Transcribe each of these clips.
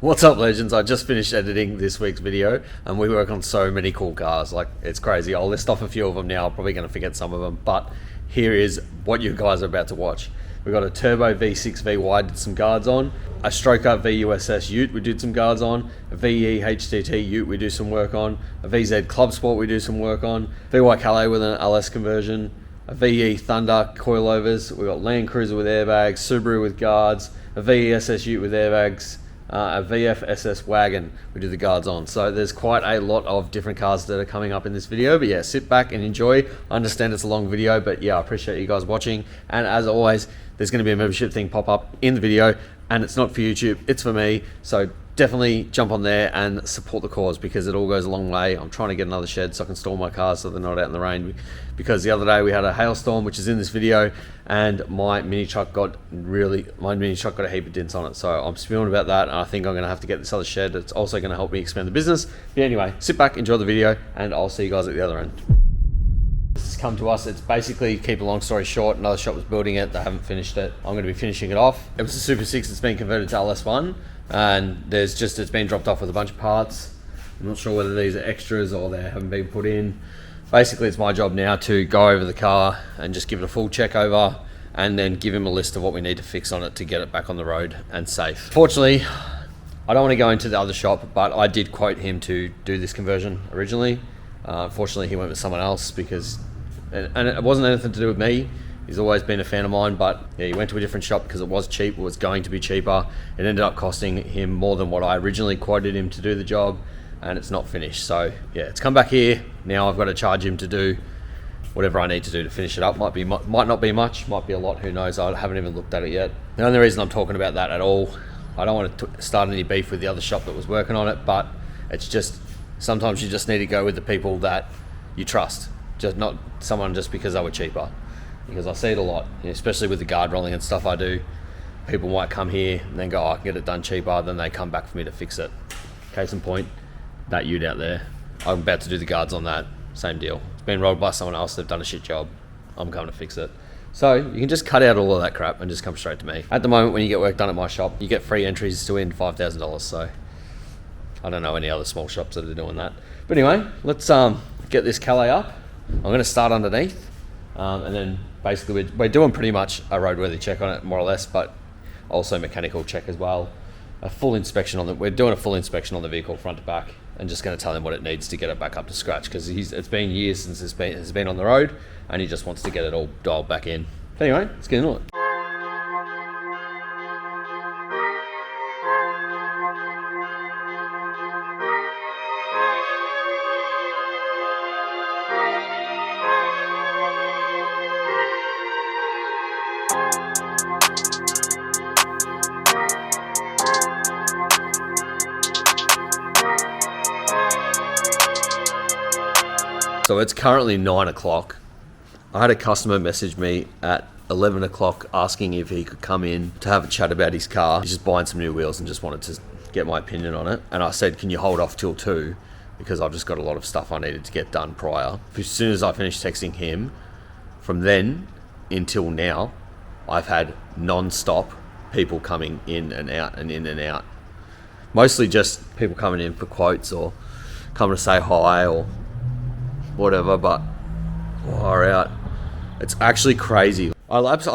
What's up, legends? I just finished editing this week's video and we work on so many cool cars, like it's crazy. I'll list off a few of them now, I'm probably going to forget some of them, but here is what you guys are about to watch. We've got a turbo V6 VY, did some guards on, a stroke up SS Ute we did some guards on, a VE HDT Ute we do some work on, a VZ Clubsport we do some work on, VY Calais with an LS conversion, a VE Thunder coilovers, we've got Landcruiser with airbags, Subaru with guards, a VE SS Ute with airbags, a VF SS Wagon we do the guards on. So there's quite a lot of different cars that are coming up in this video, but yeah, sit back and enjoy. I understand it's a long video, but yeah, I appreciate you guys watching. And as always, there's going to be a membership thing pop up in the video, and it's not for YouTube, it's for me. So definitely jump on there and support the cause, because it all goes a long way. I'm trying to get another shed so I can store my cars so they're not out in the rain, because the other day we had a hailstorm, which is in this video, and my mini truck got a heap of dents on it. So I'm spewing about that, and I think I'm going to have to get this other shed. It's also going to help me expand the business. But anyway, sit back, enjoy the video, and I'll see you guys at the other end. This has come to us. It's basically, keep a long story short, another shop was building it, they haven't finished it. I'm going to be finishing it off. It was a Super 6 that's been converted to LS1, and it's been dropped off with a bunch of parts. I'm not sure whether these are extras or they haven't been put in. Basically, it's my job now to go over the car and just give it a full check over, and then give him a list of what we need to fix on it to get it back on the road and safe. Fortunately, I don't want to go into the other shop, but I did quote him to do this conversion originally. Unfortunately, he went with someone else because, and it wasn't anything to do with me. He's always been a fan of mine, but yeah, he went to a different shop because it was cheap. It was going to be cheaper. It ended up costing him more than what I originally quoted him to do the job, and it's not finished. So yeah, it's come back here. Now I've got to charge him to do whatever I need to do to finish it up. Might not be much, might be a lot, who knows. I haven't even looked at it yet. The only reason I'm talking about that at all, I don't want to start any beef with the other shop that was working on it, but it's just, sometimes you just need to go with the people that you trust, just not someone just because they were cheaper. Because I see it a lot, especially with the guard rolling and stuff I do. People might come here and then go, oh, I can get it done cheaper, then they come back for me to fix it. Case in point, that Ute out there, I'm about to do the guards on that, same deal. It's been rolled by someone else, they've done a shit job, I'm coming to fix it. So you can just cut out all of that crap and just come straight to me. At the moment, when you get work done at my shop, you get free entries to win $5,000, so I don't know any other small shops that are doing that. But anyway, let's get this Calais up. I'm going to start underneath, and then basically we're doing pretty much a roadworthy check on it, more or less, but also mechanical check as well. A full inspection on it. We're doing a full inspection on the vehicle front to back, and just going to tell him what it needs to get it back up to scratch, because it's been years since it's been on the road, and he just wants to get it all dialed back in. Anyway, let's get into it. So it's currently 9 o'clock. I had a customer message me at 11 o'clock asking if he could come in to have a chat about his car. He's just buying some new wheels and just wanted to get my opinion on it. And I said, can you hold off till 2? Because I've just got a lot of stuff I needed to get done prior. As soon as I finished texting him, from then until now, I've had non-stop people coming in and out and in and out. Mostly just people coming in for quotes or coming to say hi or whatever, but far out. It's actually crazy. I love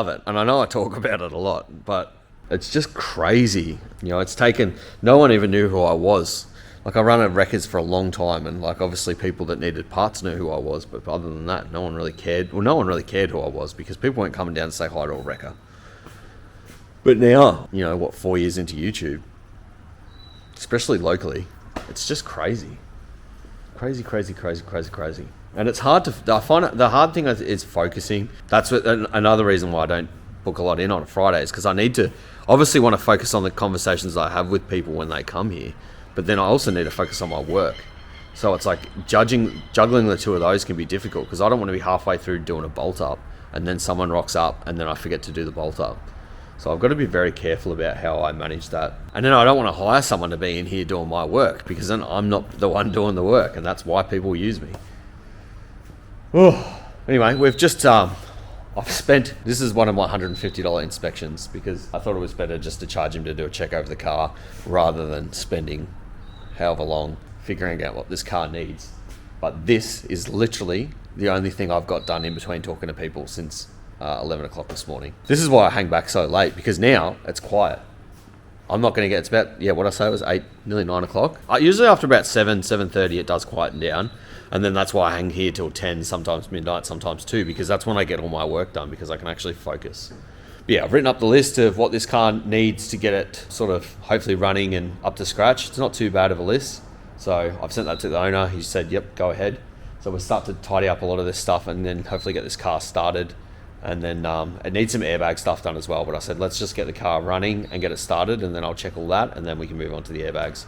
it, and I know I talk about it a lot, but it's just crazy. It's taken, no one even knew who I was. Like, I ran at records for a long time, and like, obviously people that needed parts knew who I was, but other than that, no one really cared. Well, no one really cared who I was, because people weren't coming down to say hi to a wrecker. But now, 4 years into YouTube, especially locally, it's just crazy. Crazy. And it's hard to, I find it, the hard thing is focusing. That's another reason why I don't book a lot in on a Friday, is because I need to, obviously want to focus on the conversations I have with people when they come here, but then I also need to focus on my work. So it's like juggling the two of those can be difficult, because I don't want to be halfway through doing a bolt up and then someone rocks up and then I forget to do the bolt up. So I've got to be very careful about how I manage that. And then I don't want to hire someone to be in here doing my work, because then I'm not the one doing the work, and that's why people use me. Oh, anyway, we've just This is one of my $150 inspections because I thought it was better just to charge him to do a check over the car rather than spending however long figuring out what this car needs. But this is literally the only thing I've got done in between talking to people since 11 o'clock this morning. This is why I hang back so late, because now it's quiet. I'm not going to get, it's about, what I say, it was 8, nearly 9 o'clock. Usually after about 7:30 it does quieten down. And then that's why I hang here till 10, sometimes midnight, sometimes 2, because that's when I get all my work done, because I can actually focus. But yeah, I've written up the list of what this car needs to get it sort of hopefully running and up to scratch. It's not too bad of a list. So I've sent that to the owner. He said, yep, go ahead. So we'll start to tidy up a lot of this stuff and then hopefully get this car started. And then it needs some airbag stuff done as well. But I said, let's just get the car running and get it started, and then I'll check all that, and then we can move on to the airbags.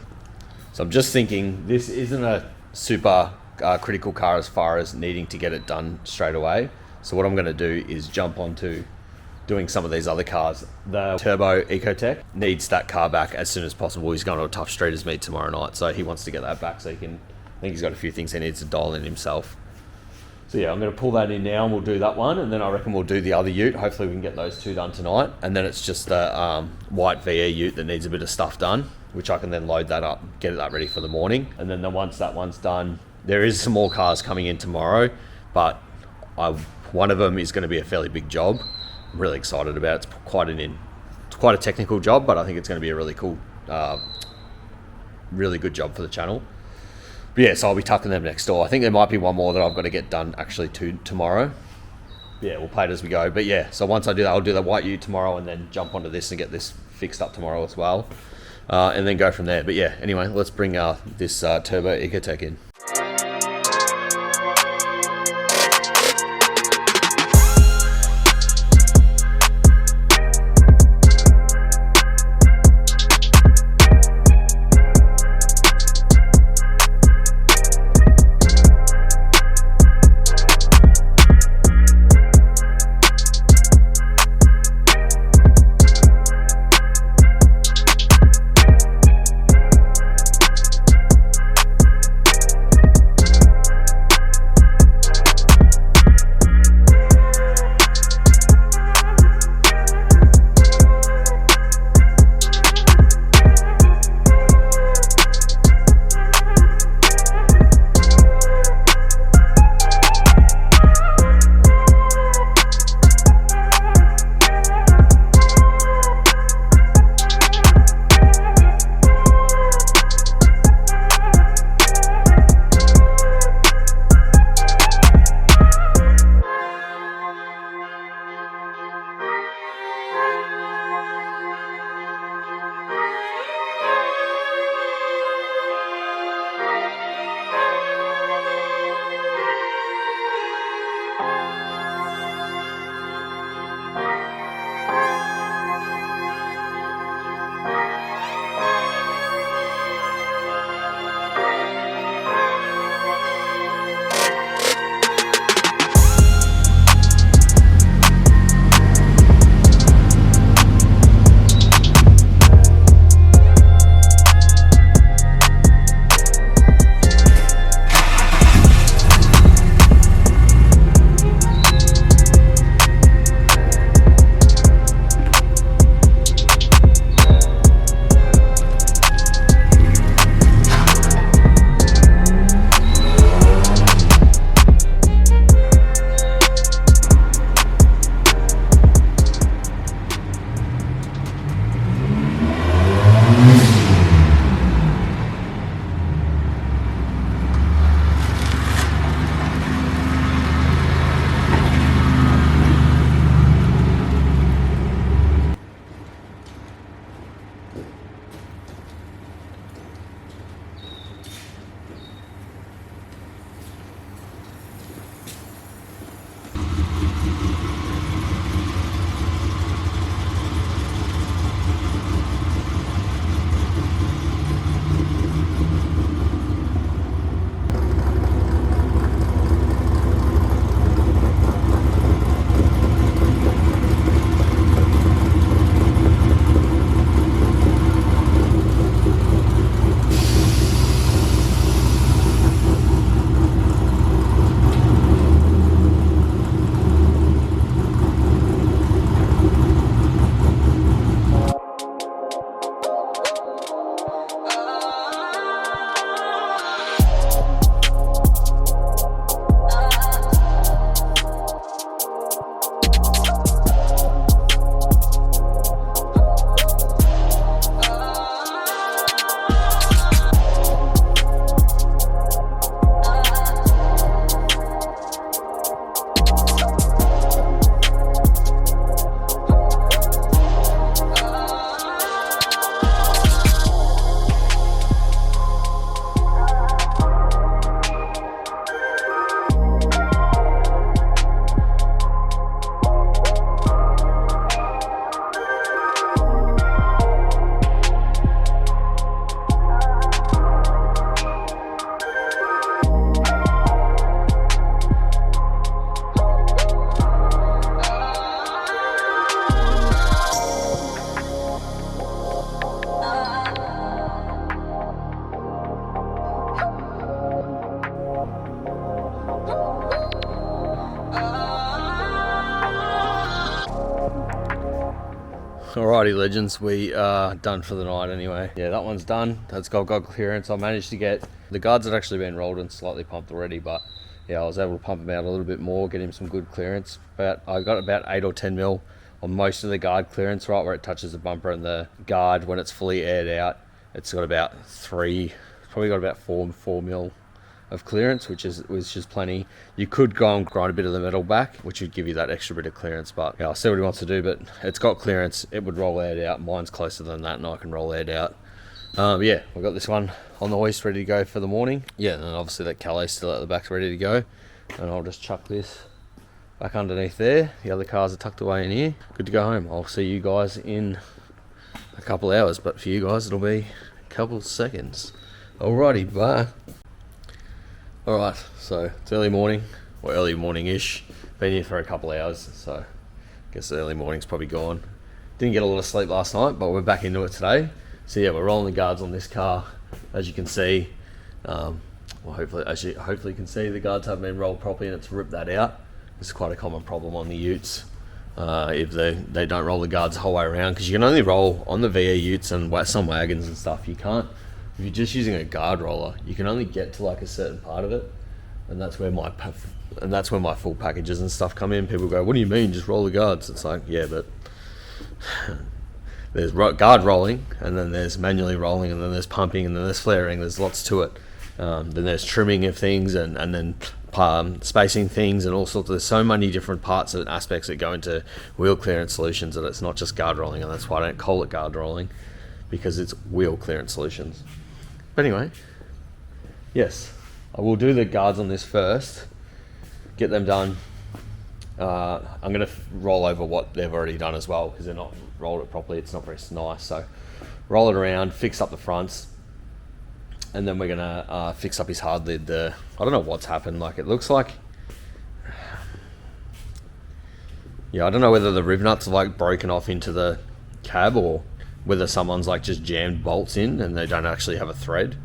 So I'm just thinking this isn't a super critical car as far as needing to get it done straight away. So what I'm going to do is jump onto doing some of these other cars. The Turbo Ecotech needs that car back as soon as possible. He's going to a tough street as me tomorrow night, so he wants to get that back so he can, I think he's got a few things he needs to dial in himself. So yeah, I'm going to pull that in now and we'll do that one, and then I reckon we'll do the other Ute. Hopefully we can get those two done tonight, and then it's just the white VE Ute that needs a bit of stuff done, which I can then load that up, get that ready for the morning. And then once that one's done, there is some more cars coming in tomorrow, but one of them is going to be a fairly big job. I'm really excited about it. It's quite a technical job, but I think it's going to be a really cool, really good job for the channel. But yeah, so I'll be tucking them next door. I think there might be one more that I've got to get done actually tomorrow. Yeah, we'll play it as we go. But yeah, so once I do that, I'll do the white Ute tomorrow and then jump onto this and get this fixed up tomorrow as well. And then go from there. But yeah, anyway, let's bring this Turbo Ecotech in. Alrighty legends, we are done for the night anyway. Yeah, that one's done. That's got clearance. I managed to get, the guards had actually been rolled and slightly pumped already, but yeah, I was able to pump them out a little bit more, get him some good clearance. But I got about 8 or 10 mil on most of the guard clearance, right where it touches the bumper and the guard. When it's fully aired out, it's got about probably got about 4 mil of clearance, which is plenty. You could go and grind a bit of the metal back, which would give you that extra bit of clearance, but yeah, I'll see what he wants to do. But it's got clearance, it would roll aired out. Mine's closer than that and I can roll aired out. Yeah, we've got this one on the hoist ready to go for the morning. Yeah, and obviously that Calais still at the back ready to go, and I'll just chuck this back underneath there. The other cars are tucked away in here. Good to go home. I'll see you guys in a couple hours, but for you guys it'll be a couple seconds. Alrighty, bye. Alright, so it's early morning, or early morning-ish. Been here for a couple hours, so I guess the early morning's probably gone. Didn't get a lot of sleep last night, but we're back into it today. So yeah, we're rolling the guards on this car, as you can see. Well, hopefully you can see, the guards haven't been rolled properly and it's ripped that out. This is quite a common problem on the Utes. If they don't roll the guards the whole way around, because you can only roll on the VE Utes and some wagons and stuff. You can't, if you're just using a guard roller, you can only get to like a certain part of it, and that's where my full packages and stuff come in. People go, "What do you mean, just roll the guards?" It's like, yeah, but there's guard rolling, and then there's manually rolling, and then there's pumping, and then there's flaring. There's lots to it. Then there's trimming of things, and then spacing things, and all sorts. There's so many different parts and aspects that go into wheel clearance solutions that it's not just guard rolling, and that's why I don't call it guard rolling, because it's wheel clearance solutions. But anyway, yes, I will do the guards on this first, get them done. I'm going to roll over what they've already done as well, because they're not rolled it properly. It's not very nice. So roll it around, fix up the fronts, and then we're going to fix up his hard lid. I don't know what's happened. Like, it looks like, yeah, I don't know whether the rib nuts are like broken off into the cab, or whether someone's like just jammed bolts in and they don't actually have a thread.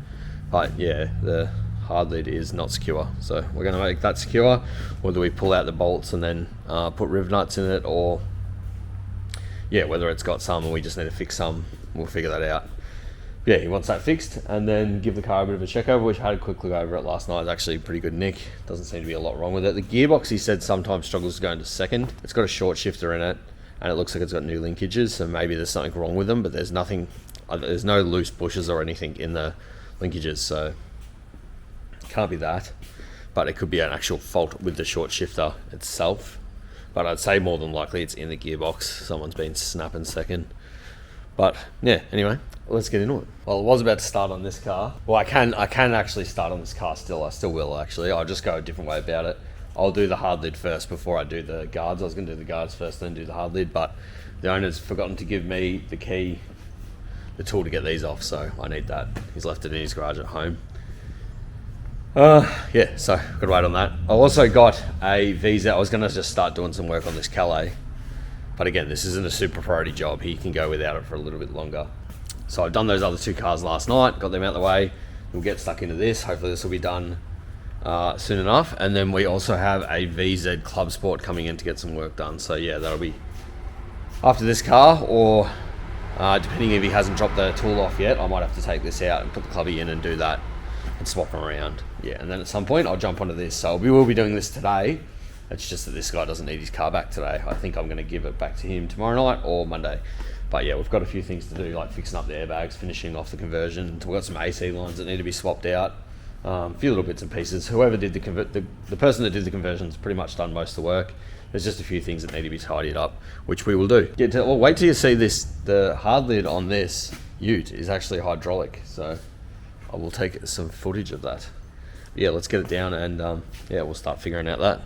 But yeah, the hard lid is not secure, so we're going to make that secure. Whether we pull out the bolts and then put riv nuts in it, or yeah, whether it's got some and we just need to fix some, we'll figure that out. Yeah, he wants that fixed, and then give the car a bit of a check over, which I had a quick look over it last night. It's actually pretty good nick. Doesn't seem to be a lot wrong with it. The gearbox, he said, sometimes struggles to go into second. It's got a short shifter in it, and it looks like it's got new linkages, so maybe there's something wrong with them, but there's nothing, there's no loose bushes or anything in the linkages, so it can't be that. But it could be an actual fault with the short shifter itself. But I'd say more than likely it's in the gearbox. Someone's been snapping second. But yeah, anyway, let's get into it. Well, I was about to start on this car. Well, I can actually start on this car still. I still will, actually. I'll just go a different way about it. I'll do the hard lid first before I do the guards. I was going to do the guards first, then do the hard lid, but the owner's forgotten to give me the key, the tool to get these off, so I need that. He's left it in his garage at home. Yeah, so got to wait on that. I also got a visa. I was going to just start doing some work on this Calais, but again, this isn't a super priority job. He can go without it for a little bit longer. So I've done those other two cars last night, got them out of the way. We'll get stuck into this. Hopefully this will be done soon enough. And then we also have a VZ Clubsport coming in to get some work done. So yeah, that'll be after this car, or depending if he hasn't dropped the tool off yet, I might have to take this out and put the clubby in and do that and swap them around. Yeah, and then at some point I'll jump onto this. So we will be doing this today. It's just that this guy doesn't need his car back today. I think I'm going to give it back to him tomorrow night or Monday. But yeah, we've got a few things to do, like fixing up the airbags, finishing off the conversion. We've got some AC lines that need to be swapped out. A few little bits and pieces. Whoever did the person that did the conversion's pretty much done most of the work. There's just a few things that need to be tidied up, which we will do. Well, wait till you see this. The hard lid on this Ute is actually hydraulic, so I will take some footage of that. Yeah, let's get it down, and yeah, we'll start figuring out that.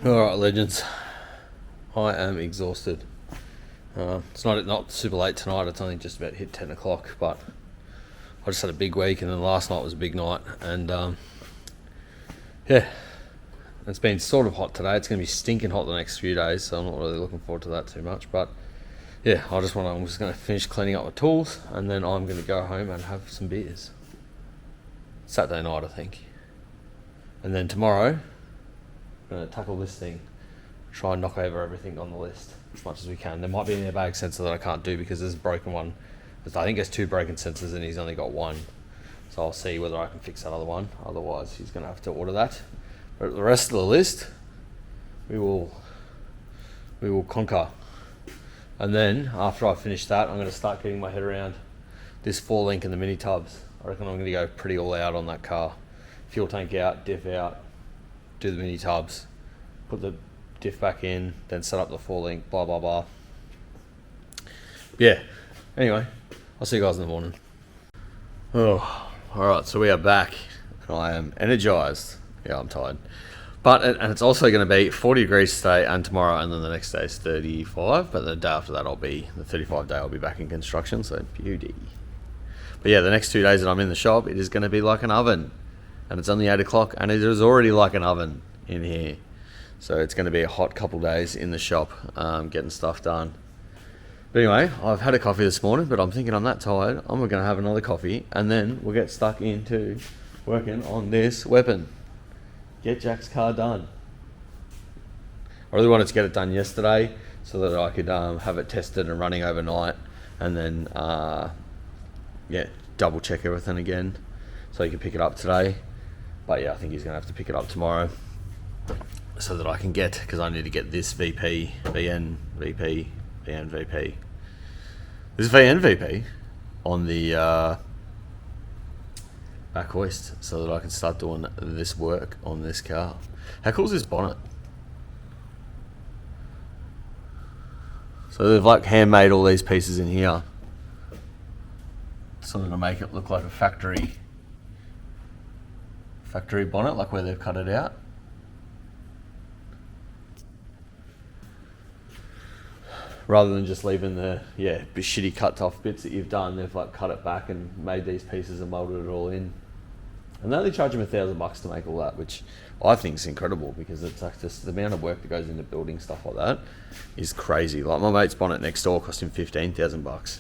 Alright legends, I am exhausted. It's not super late tonight, it's only just about hit 10 o'clock, but I just had a big week, and then last night was a big night, and yeah, it's been sort of hot today. It's going to be stinking hot the next few days, so I'm not really looking forward to that too much, but yeah, I'm just going to finish cleaning up my tools, and then I'm going to go home and have some beers. Saturday night, I think. And then tomorrow, I'm going to tackle this thing, try and knock over everything on the list as much as we can. There might be an airbag sensor that I can't do because there's a broken one. I think there's 2 broken sensors and he's only got 1. So I'll see whether I can fix that other one. Otherwise, he's going to have to order that. But the rest of the list, we will conquer. And then after I finish that, I'm going to start getting my head around this 4-link and the mini tubs. I reckon I'm going to go pretty all out on that car. Fuel tank out, diff out, do the mini tubs, put the diff back in, then set up the 4-link, blah blah blah. Yeah, anyway, I'll see you guys in the morning. Oh, alright, so we are back. I am energized. Yeah, I'm tired. But, and it's also going to be 40 degrees today and tomorrow, and then the next day is 35, but the day after that the 35 day I'll be back in construction, so beauty. But yeah, the next 2 days that I'm in the shop, it is going to be like an oven. And it's only 8 o'clock, and it is already like an oven in here. So it's going to be a hot couple days in the shop, getting stuff done. But anyway, I've had a coffee this morning, but I'm thinking I'm that tired, I'm going to have another coffee, and then we'll get stuck into working on this weapon. Get Jack's car done. I really wanted to get it done yesterday so that I could have it tested and running overnight, and then yeah, double check everything again so he can pick it up today. But yeah, I think he's going to have to pick it up tomorrow so that I can get, because I need to get this VP, VN, VP, VN, VP. This VN VP on the back hoist so that I can start doing this work on this car. How cool is this bonnet? So they've like handmade all these pieces in here, something to make it look like a factory bonnet, like where they've cut it out. Rather than just leaving the shitty cut off bits that you've done, they've like cut it back and made these pieces and molded it all in. And they only charge them $1,000 to make all that, which I think is incredible, because it's like just the amount of work that goes into building stuff like that is crazy. Like my mate's bonnet next door cost him $15,000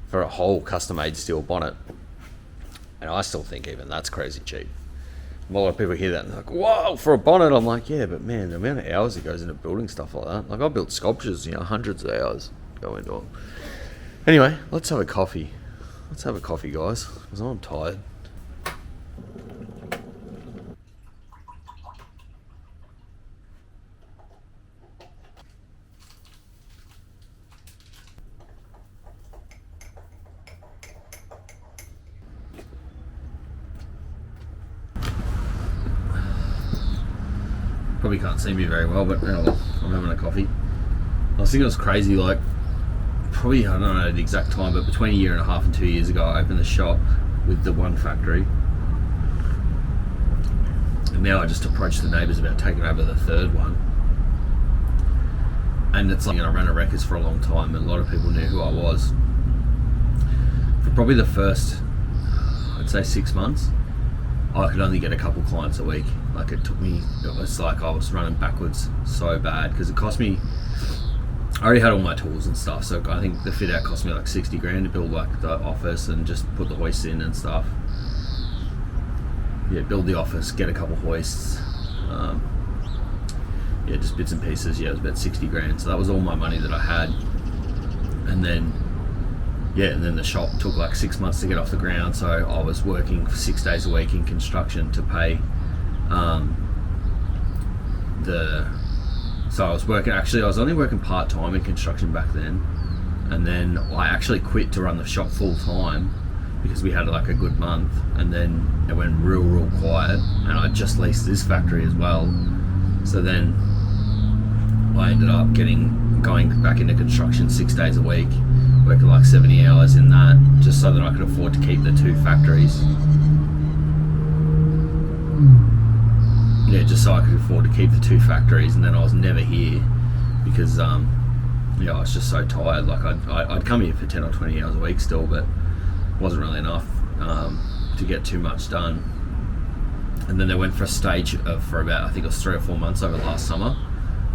for a whole custom-made steel bonnet, and I still think even that's crazy cheap. A lot of people hear that and they're like, "Whoa, for a bonnet!" I'm like, yeah, but man, the amount of hours that goes into building stuff like that. Like I built sculptures, hundreds of hours go into them. Anyway, let's have a coffee. Let's have a coffee, guys, because I'm tired. Probably can't see me very well, but oh well, I'm having a coffee. I was thinking it was crazy, like probably, I don't know the exact time, but between 1.5 years and 2 years ago I opened the shop with the one factory, and now I just approached the neighbours about taking over the third one. And it's like, I ran a records for a long time and a lot of people knew who I was. For probably the first I'd say 6 months, I could only get a couple clients a week. Like it was like I was running backwards so bad because it cost me, I already had all my tools and stuff, so I think the fit out cost me like 60 grand to build like the office and just put the hoists in and stuff. Yeah, build the office, get a couple hoists, yeah, just bits and pieces. Yeah, it was about 60 grand, so that was all my money that I had. And then the shop took like 6 months to get off the ground, so I was working 6 days a week in construction to pay so I was only working part-time in construction back then, and then I actually quit to run the shop full-time because we had like a good month, and then it went real quiet, and I just leased this factory as well. So then I ended up going back into construction 6 days a week, working like 70 hours in that, just so that I could afford to keep the 2 factories. Yeah, just so I could afford to keep the 2 factories, and then I was never here because yeah, I was just so tired. Like I'd come here for 10 or 20 hours a week still, but it wasn't really enough to get too much done. And then they went for a stage for about, I think it was 3 or 4 months over last summer,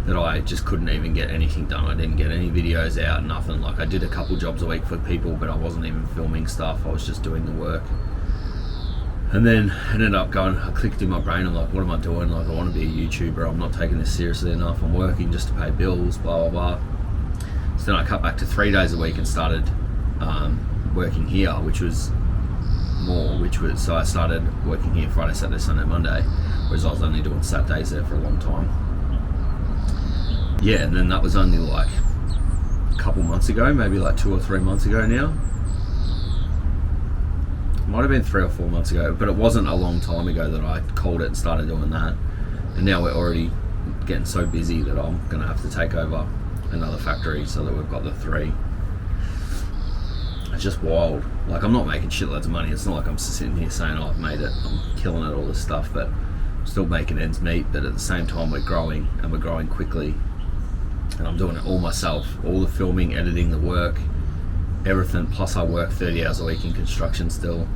that I just couldn't even get anything done. I didn't get any videos out, nothing. Like I did a couple jobs a week for people, but I wasn't even filming stuff. I was just doing the work. And then it ended up I clicked in my brain, I'm like, what am I doing? Like, I want to be a YouTuber. I'm not taking this seriously enough. I'm working just to pay bills, blah, blah, blah. So then I cut back to 3 days a week and started working here, so I started working here Friday, Saturday, Sunday, Monday, whereas I was only doing Saturdays there for a long time. Yeah, and then that was only like a couple months ago, maybe like 2 or 3 months ago now. Might have been 3 or 4 months ago, but it wasn't a long time ago that I called it and started doing that. And now we're already getting so busy that I'm gonna have to take over another factory so that we've got the 3. It's just wild. Like, I'm not making shitloads of money. It's not like I'm sitting here saying, oh, I've made it, I'm killing it, all this stuff, but I'm still making ends meet. But at the same time, we're growing, and we're growing quickly. And I'm doing it all myself, all the filming, editing, the work, everything. Plus I work 30 hours a week in construction still.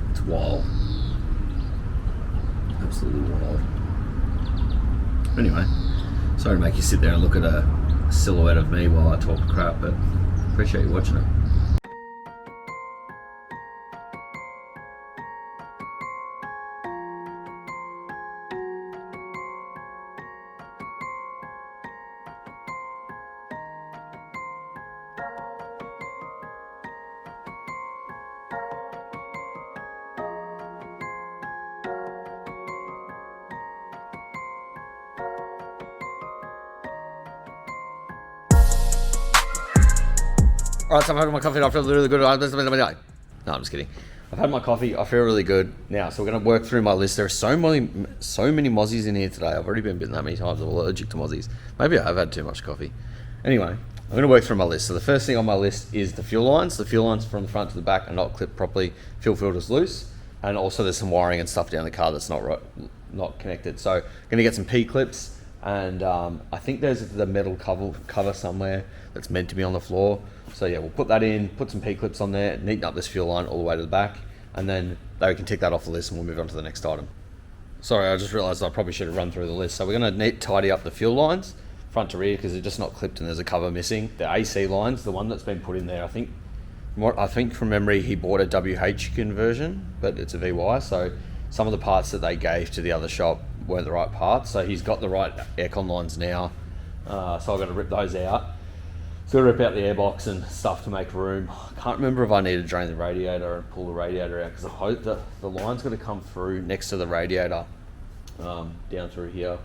It's wild. Absolutely wild. Anyway, sorry to make you sit there and look at a silhouette of me while I talk crap, but appreciate you watching it. Alright, so I've had my coffee, I feel really good. No, I'm just kidding. I've had my coffee, I feel really good. Now, so we're going to work through my list. There are so many mozzies in here today. I've already been bitten that many times. I'm allergic to mozzies. Maybe I have had too much coffee. Anyway, I'm going to work through my list. So the first thing on my list is the fuel lines. The fuel lines from the front to the back are not clipped properly. Fuel filter's loose. And also there's some wiring and stuff down the car that's not connected. So I'm going to get some P-clips. And I think there's the metal cover somewhere that's meant to be on the floor. So yeah, we'll put that in, put some P-clips on there, neaten up this fuel line all the way to the back, and then we can tick that off the list and we'll move on to the next item. Sorry, I just realized I probably should have run through the list. So we're gonna tidy up the fuel lines, front to rear, because they're just not clipped and there's a cover missing. The AC lines, the one that's been put in there, I think from memory he bought a WH conversion, but it's a VY, so some of the parts that they gave to the other shop weren't the right parts. So he's got the right aircon lines now, so I've got to rip those out. So rip out the airbox and stuff to make room. I can't remember if I need to drain the radiator and pull the radiator out, because I hope that the line's going to come through next to the radiator, down through here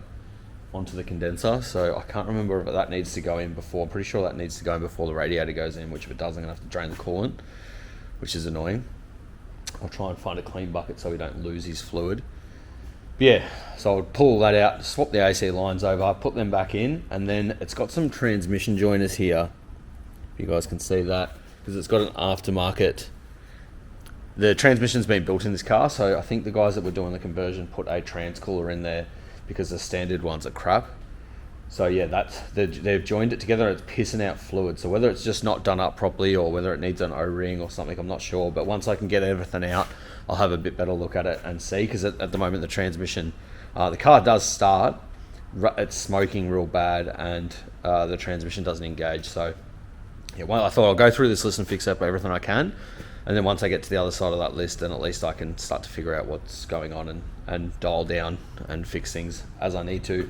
onto the condenser. So I can't remember if that needs to go in before. I'm pretty sure that needs to go in before the radiator goes in, which if it does, I'm going to have to drain the coolant, which is annoying. I'll try and find a clean bucket so we don't lose his fluid. But yeah, so I'll pull that out, swap the AC lines over, put them back in, and then it's got some transmission joiners here, if you guys can see that, because it's got an aftermarket. The transmission's been built in this car, so I think the guys that were doing the conversion put a trans cooler in there because the standard ones are crap. So yeah, they've joined it together. It's pissing out fluid. So whether it's just not done up properly or whether it needs an O-ring or something, I'm not sure. But once I can get everything out, I'll have a bit better look at it and see. Because at the moment the transmission, the car does start, it's smoking real bad, and the transmission doesn't engage. So yeah, well, I thought I'll go through this list and fix up everything I can. And then once I get to the other side of that list, then at least I can start to figure out what's going on and dial down and fix things as I need to.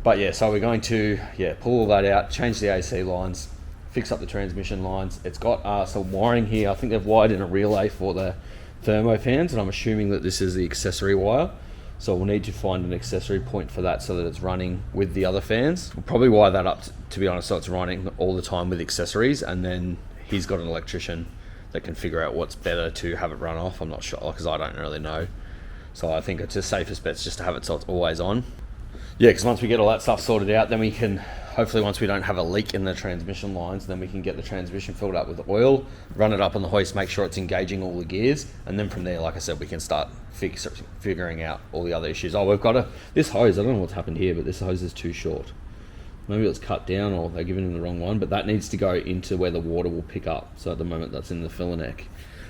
But yeah, so we're going to pull all that out, change the AC lines, fix up the transmission lines. It's got some wiring here. I think they've wired in a relay for the thermo fans, and I'm assuming that this is the accessory wire. So we'll need to find an accessory point for that so that it's running with the other fans. We'll probably wire that up, to be honest, so it's running all the time with accessories, and then he's got an electrician that can figure out what's better to have it run off. I'm not sure, because I don't really know. So I think it's the safest bet just to have it so it's always on. Yeah, because once we get all that stuff sorted out, then we can, hopefully once we don't have a leak in the transmission lines, then we can get the transmission filled up with oil, run it up on the hoist, make sure it's engaging all the gears, and then from there, like I said, we can start figuring out all the other issues. Oh, we've got this hose, I don't know what's happened here, but this hose is too short. Maybe it's cut down or they're giving him the wrong one, but that needs to go into where the water will pick up. So at the moment that's in the filler neck.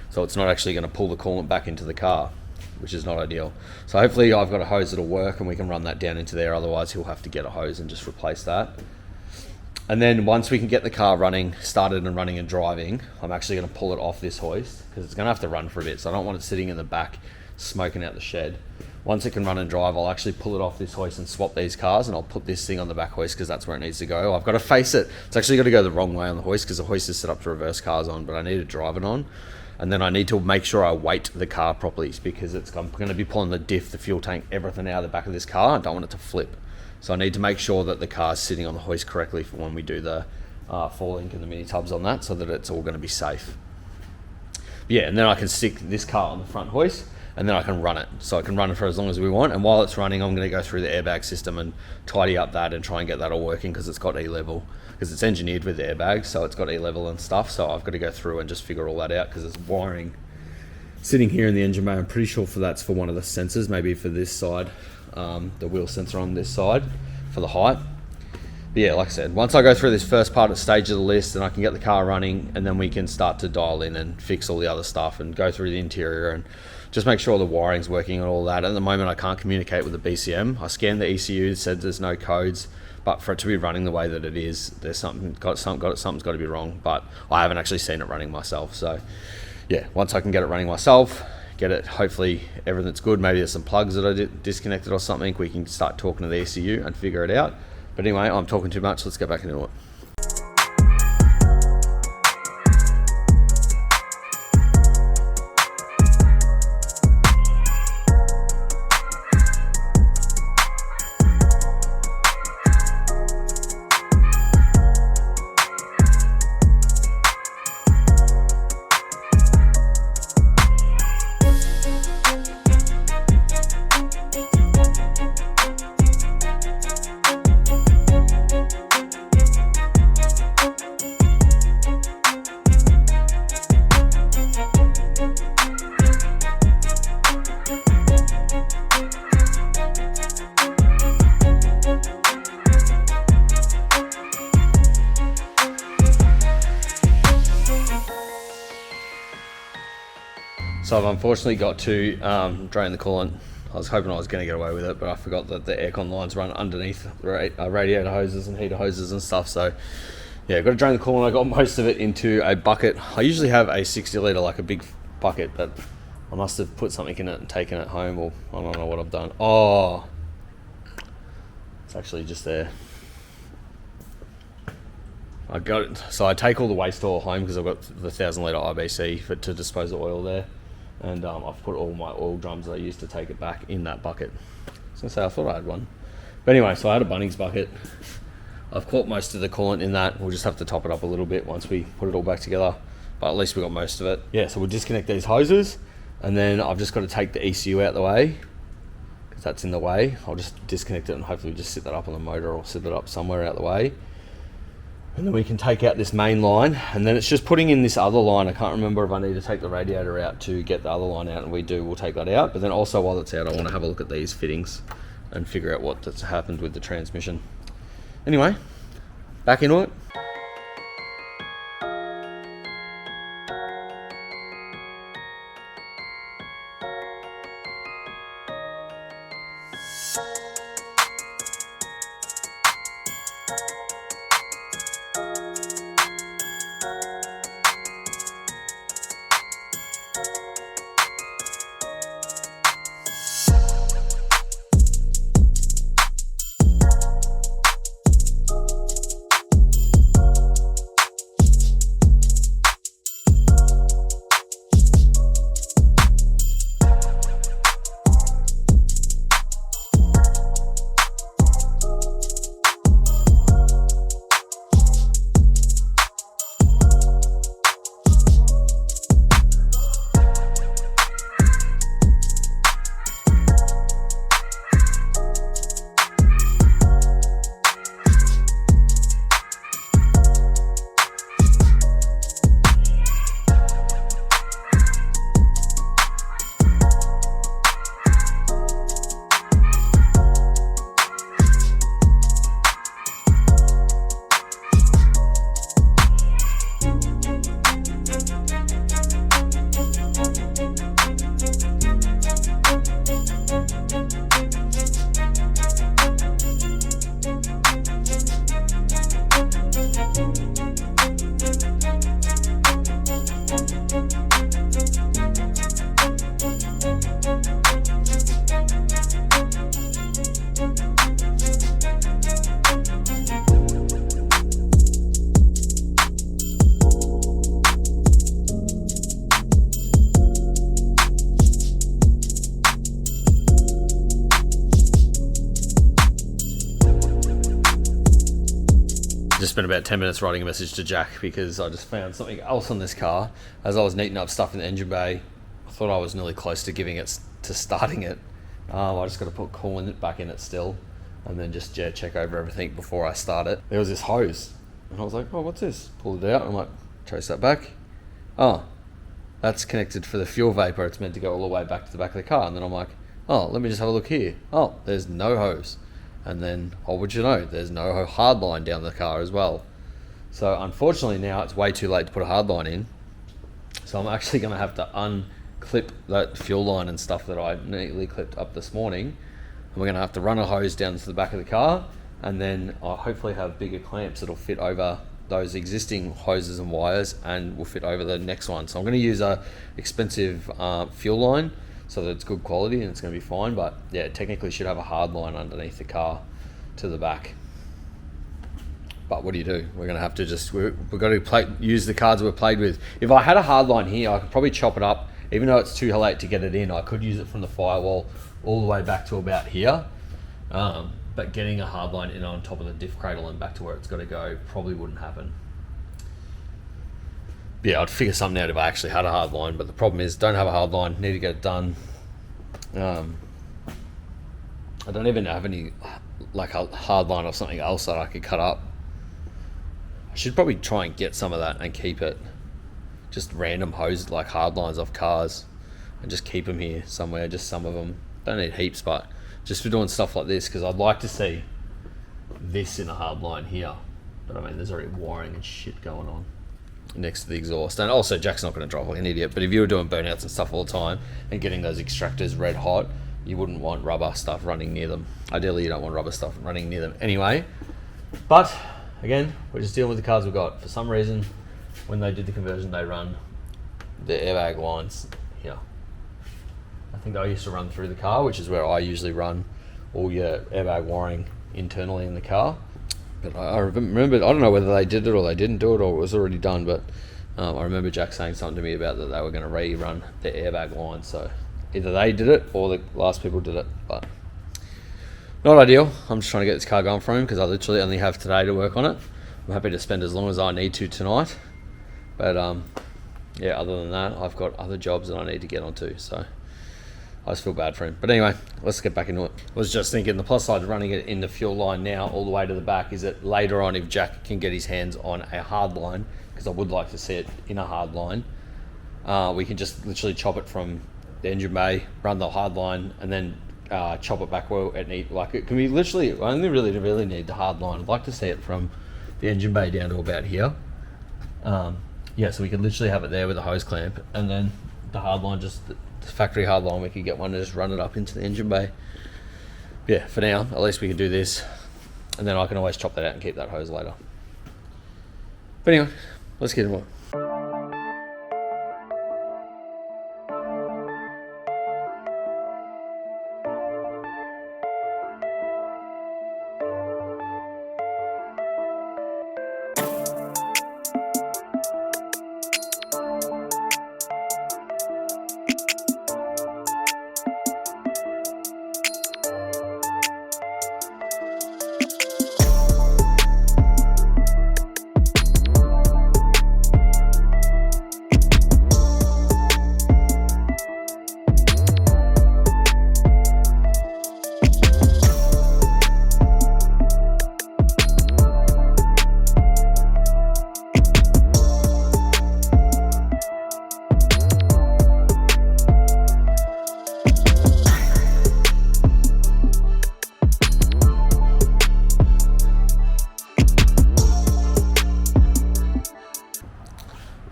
So it's not actually going to pull the coolant back into the car, which is not ideal. So hopefully I've got a hose that'll work and we can run that down into there. Otherwise he'll have to get a hose and just replace that. And then once we can get the car running, started and running and driving, I'm actually going to pull it off this hoist because it's going to have to run for a bit. So I don't want it sitting in the back smoking out the shed. Once it can run and drive, I'll actually pull it off this hoist and swap these cars, and I'll put this thing on the back hoist because that's where it needs to go. I've got to face it. It's actually got to go the wrong way on the hoist because the hoist is set up to reverse cars on, but I need to drive it on. And then I need to make sure I weight the car properly because I'm going to be pulling the diff, the fuel tank, everything out of the back of this car. I don't want it to flip. So I need to make sure that the car's sitting on the hoist correctly for when we do the four link and the mini tubs on that so that it's all going to be safe. Yeah, and then I can stick this car on the front hoist and then I can run it. So I can run it for as long as we want. And while it's running, I'm going to go through the airbag system and tidy up that and try and get that all working because it's got E-level. Because it's engineered with airbags, so it's got E-level and stuff. So I've got to go through and just figure all that out because there's wiring sitting here in the engine bay. I'm pretty sure that's for one of the sensors, maybe for this side, the wheel sensor on this side for the height. But yeah, like I said, once I go through this first part of stage of the list, then I can get the car running and then we can start to dial in and fix all the other stuff and go through the interior and just make sure the wiring's working and all that. At the moment, I can't communicate with the BCM. I scanned the ECU, said there's no codes, but for it to be running the way that it is, there's something's got to be wrong. But I haven't actually seen it running myself. So yeah, once I can get it running myself, get it, hopefully everything's good. Maybe there's some plugs that I disconnected or something. We can start talking to the ECU and figure it out. But anyway, I'm talking too much. Let's get back into it. So I've unfortunately got to drain the coolant. I was hoping I was going to get away with it, but I forgot that the aircon lines run underneath radiator hoses and heater hoses and stuff. So yeah, got to drain the coolant. I got most of it into a bucket. I usually have a 60 litre, like a big bucket, but I must have put something in it and taken it home, or I don't know what I've done. Oh, it's actually just there. I got it. So I take all the waste oil home because I've got the 1,000 litre IBC to dispose of oil there. And I've put all my oil drums that I used to take it back in that bucket. I was going to say, I thought I had one. But anyway, so I had a Bunnings bucket. I've caught most of the coolant in that. We'll just have to top it up a little bit once we put it all back together. But at least we got most of it. Yeah, so we'll disconnect these hoses. And then I've just got to take the ECU out the way, because that's in the way. I'll just disconnect it and hopefully just sit that up on the motor or sit it up somewhere out the way. And then we can take out this main line, and then it's just putting in this other line. I can't remember if I need to take the radiator out to get the other line out, and we'll take that out. But then also while it's out, I want to have a look at these fittings and figure out what's happened with the transmission. Anyway, back into it. Just spent about 10 minutes writing a message to Jack because I just found something else on this car. As I was neating up stuff in the engine bay, I thought I was nearly close to giving it to starting it. I just got to put coolant back in it still, and then just check over everything before I start it. There was this hose, and I was like, "Oh, what's this?" Pulled it out. I'm like, trace that back. Oh, that's connected for the fuel vapor. It's meant to go all the way back to the back of the car. And then I'm like, "Oh, let me just have a look here." Oh, there's no hose. And then, oh, would you know, there's no hard line down the car as well. So unfortunately now it's way too late to put a hard line in. So I'm actually going to have to unclip that fuel line and stuff that I neatly clipped up this morning. And we're going to have to run a hose down to the back of the car, and then I'll hopefully have bigger clamps that'll fit over those existing hoses and wires and will fit over the next one. So I'm going to use a expensive fuel line so that it's good quality and it's going to be fine, but yeah, it technically should have a hard line underneath the car to the back. But what do you do? We're going to have to just, we've got to use the cards we've played with. If I had a hard line here, I could probably chop it up. Even though it's too late to get it in, I could use it from the firewall all the way back to about here. But getting a hard line in on top of the diff cradle and back to where it's got to go probably wouldn't happen. Yeah, I'd figure something out if I actually had a hard line, but the problem is don't have a hard line, need to get it done. I don't even have any like a hard line or something else that I could cut up. I should probably try and get some of that and keep it. Just random hose like hard lines off cars and just keep them here somewhere, just some of them. Don't need heaps, but just for doing stuff like this, because I'd like to see this in a hard line here. But I mean, there's already wiring and shit going on next to the exhaust. And also Jack's not going to drive like an idiot, but if you were doing burnouts and stuff all the time and getting those extractors red hot, you wouldn't want rubber stuff running near them. Ideally you don't want rubber stuff running near them anyway. But again, we're just dealing with the cars we've got. For some reason, when they did the conversion, they run the airbag lines here. I think I used to run through the car, which is where I usually run all your airbag wiring internally in the car. But I remember, I don't know whether they did it or they didn't do it or it was already done, but I remember Jack saying something to me about that they were going to rerun the airbag line. So either they did it or the last people did it, but not ideal. I'm just trying to get this car going for him because I literally only have today to work on it. I'm happy to spend as long as I need to tonight. But yeah, other than that, I've got other jobs that I need to get onto. So I just feel bad for him. But anyway, let's get back into it. I was just thinking the plus side of running it in the fuel line now all the way to the back is that later on, if Jack can get his hands on a hard line, because I would like to see it in a hard line, we can just literally chop it from the engine bay, run the hard line, and then chop it back where it need, like it can be literally, I only really need the hard line. I'd like to see it from the engine bay down to about here. Yeah, so we could literally have it there with a hose clamp, and then the hard line, just the factory hard line, we could get one to just run it up into the engine bay. Yeah, for now, at least we can do this, and then I can always chop that out and keep that hose later. But anyway, let's get into it.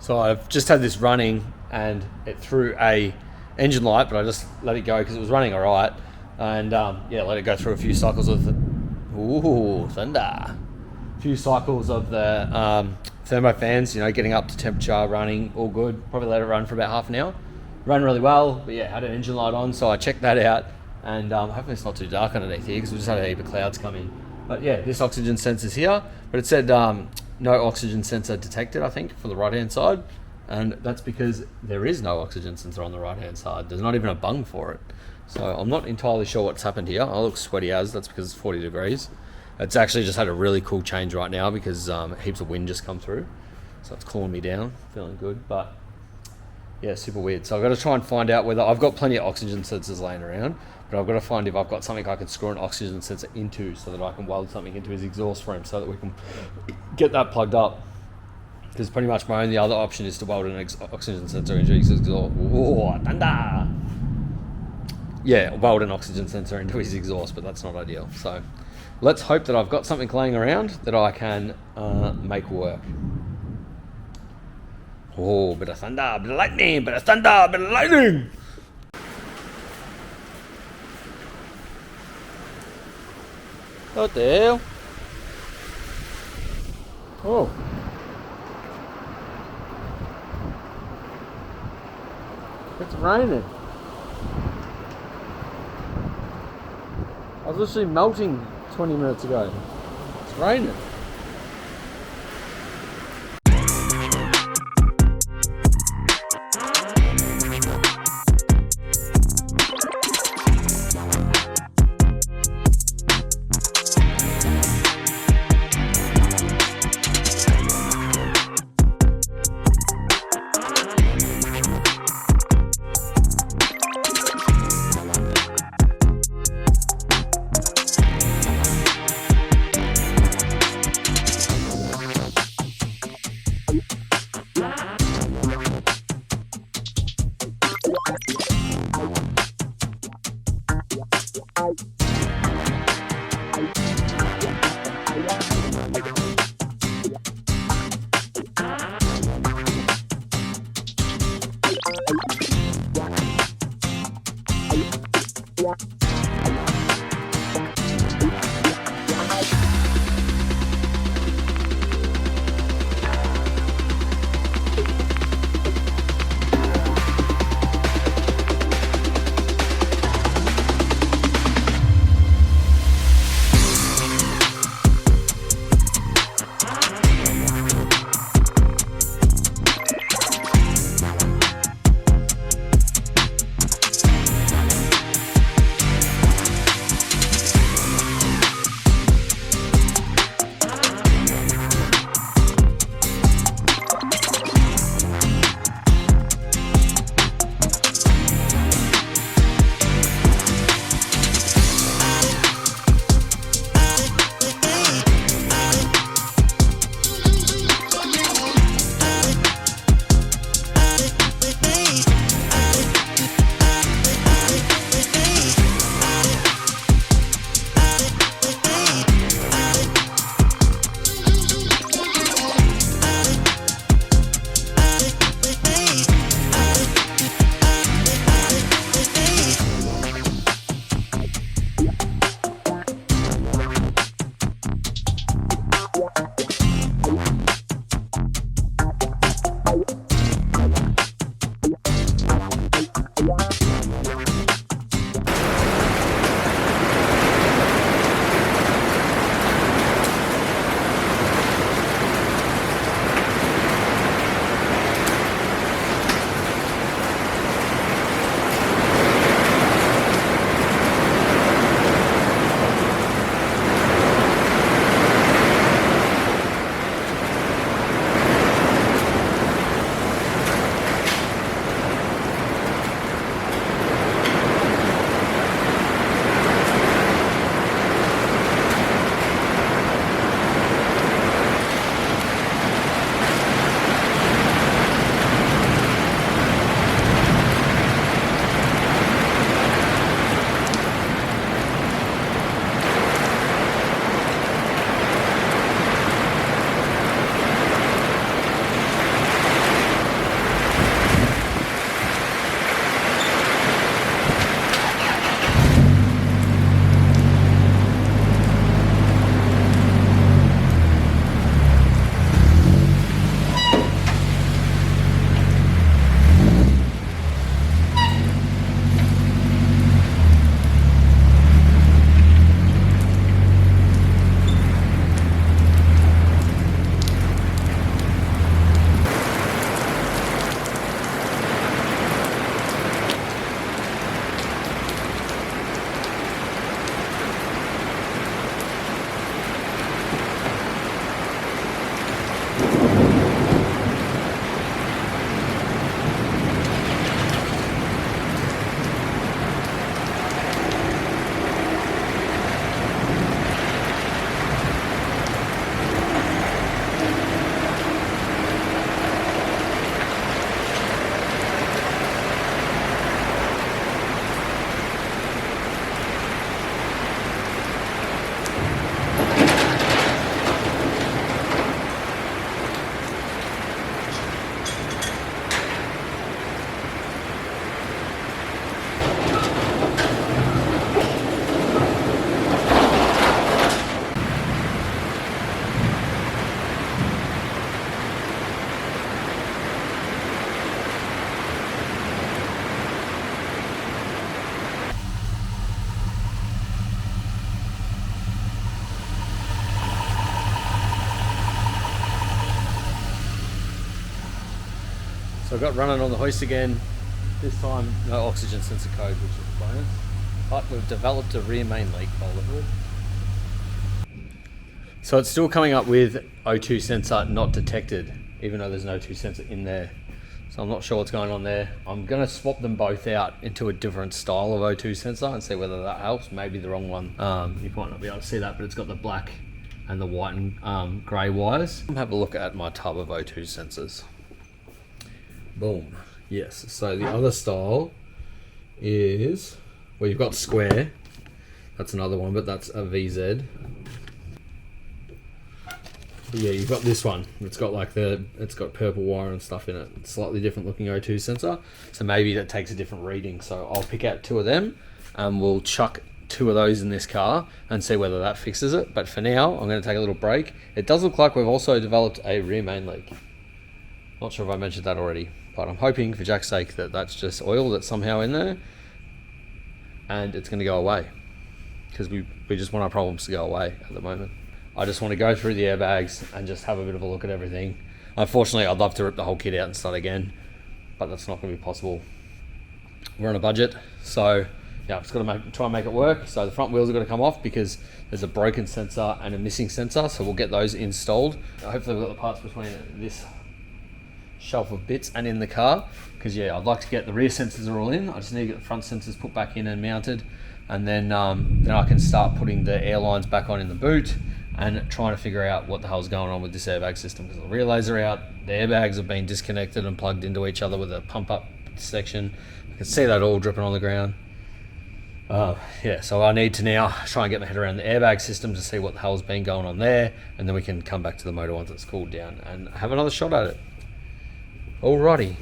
So I've just had this running and it threw a engine light, but I just let it go because it was running all right. And yeah, let it go through a few cycles of the, ooh, thunder. A few cycles of the thermo fans, you know, getting up to temperature, running, all good. Probably let it run for about half an hour. Ran really well, but yeah, had an engine light on, so I checked that out. And hopefully it's not too dark underneath here because we just had a heap of clouds come in. But yeah, this oxygen sensor's here, but it said no oxygen sensor detected, I think, for the right-hand side. And that's because there is no oxygen sensor on the right-hand side. There's not even a bung for it. So I'm not entirely sure what's happened here. I look sweaty as, that's because it's 40 degrees. It's actually just had a really cool change right now because heaps of wind just come through. So it's cooling me down, feeling good. But yeah, super weird. So I've got to try and find out whether, I've got plenty of oxygen sensors laying around, but I've got to find if I've got something I can screw an oxygen sensor into so that I can weld something into his exhaust frame so that we can get that plugged up. Because pretty much my only other option is to weld an oxygen sensor into his exhaust. Oh, thunder! Yeah, weld an oxygen sensor into his exhaust, but that's not ideal. So let's hope that I've got something laying around that I can make work. Oh, bit of thunder, bit of lightning, bit of thunder, bit of lightning! What the hell? Oh. It's raining. I was literally melting 20 minutes ago. It's raining. So I got running on the hoist again. This time no oxygen sensor code, which is a bonus. But we've developed a rear main leak by the look of it. So it's still coming up with O2 sensor not detected, even though there's an O2 sensor in there. So I'm not sure what's going on there. I'm gonna swap them both out into a different style of O2 sensor and see whether that helps. Maybe the wrong one. You might not be able to see that, but it's got the black and the white and grey wires. Have a look at my tub of O2 sensors. Boom. Yes. So the other style is, well, you've got square. That's another one, but that's a VZ. Yeah, you've got this one. It's got like it's got purple wire and stuff in it. It's slightly different looking O2 sensor. So maybe that takes a different reading. So I'll pick out 2 of them and we'll chuck 2 of those in this car and see whether that fixes it. But for now, I'm going to take a little break. It does look like we've also developed a rear main leak. Not sure if I mentioned that already, but I'm hoping for Jack's sake that that's just oil that's somehow in there and it's going to go away, because we just want our problems to go away at the moment. I just want to go through the airbags and just have a bit of a look at everything. Unfortunately, I'd love to rip the whole kit out and start again, but that's not going to be possible. We're on a budget, so yeah, I've just got to try and make it work. So the front wheels are going to come off because there's a broken sensor and a missing sensor, so we'll get those installed. Hopefully we've got the parts between this shelf of bits and in the car, because yeah, I'd like to get the rear sensors are all in. I just need to get the front sensors put back in and mounted, and then I can start putting the air lines back on in the boot and trying to figure out what the hell's going on with this airbag system, because the relays are out, the airbags have been disconnected and plugged into each other with a pump up section. I can see that all dripping on the ground. Yeah, so I need to now try and get my head around the airbag system to see what the hell's been going on there, and then we can come back to the motor once it's cooled down and have another shot at it. Alrighty.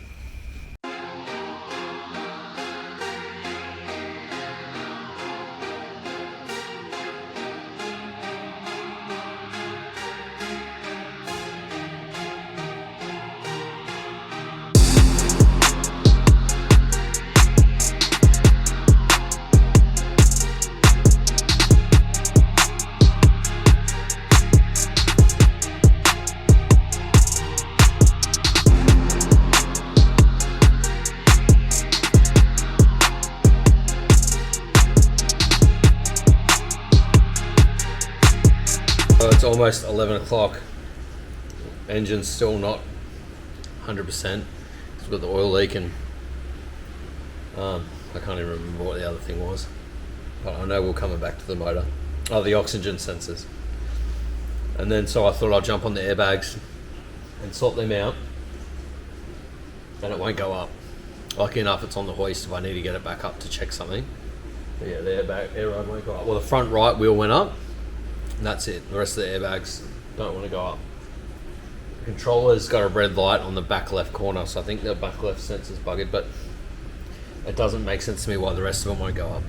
So it's almost 11 o'clock. Engine's still not 100%. It's got the oil leak and I can't even remember what the other thing was. But I know we're coming back to the motor. Oh, the oxygen sensors. And then so I thought I'd jump on the airbags and sort them out. And it won't go up. Lucky enough it's on the hoist if I need to get it back up to check something. But yeah, the air rod won't go up. Well, the front right wheel went up. And that's it. The rest of the airbags don't want to go up. The controller's got a red light on the back left corner, so I think the back left sensor's buggered, but it doesn't make sense to me why the rest of them won't go up.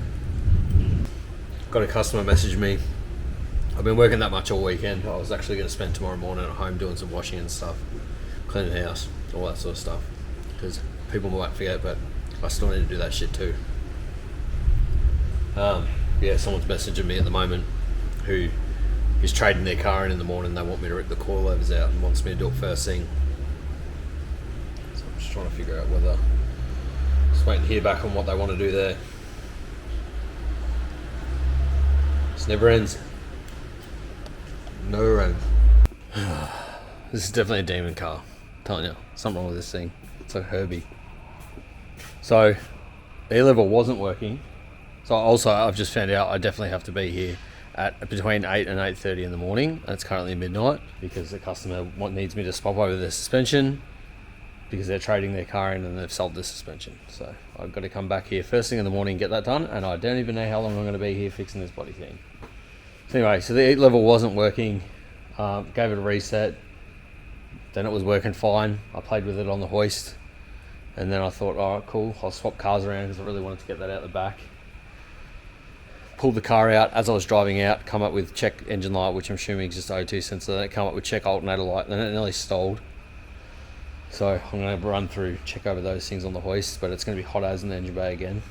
Got a customer message me. I've been working that much all weekend. I was actually going to spend tomorrow morning at home doing some washing and stuff, cleaning the house, all that sort of stuff, because people might forget, but I still need to do that shit too. Yeah, someone's messaging me at the moment who is trading their car in the morning. They want me to rip the coilovers out and wants me to do it first thing. So I'm just trying to figure out whether, just waiting to hear back on what they want to do there. This never ends. Never ends. This is definitely a demon car. I'm telling you, something wrong with this thing. It's like Herbie. So the E-level wasn't working. So also I've just found out I definitely have to be here at between 8 and 8:30 in the morning. It's currently midnight because the customer needs me to swap over the suspension because they're trading their car in and they've sold the suspension. So I've got to come back here first thing in the morning, get that done, and I don't even know how long I'm going to be here fixing this bloody thing. So anyway, so the E-level wasn't working. Gave it a reset. Then it was working fine. I played with it on the hoist, and then I thought, all right, cool, I'll swap cars around because I really wanted to get that out the back. Pulled the car out as I was driving out, come up with check engine light, which I'm assuming is just O2 sensor, then it come up with check alternator light, then it nearly stalled. So I'm going to run through, check over those things on the hoist, but it's going to be hot as in the engine bay again.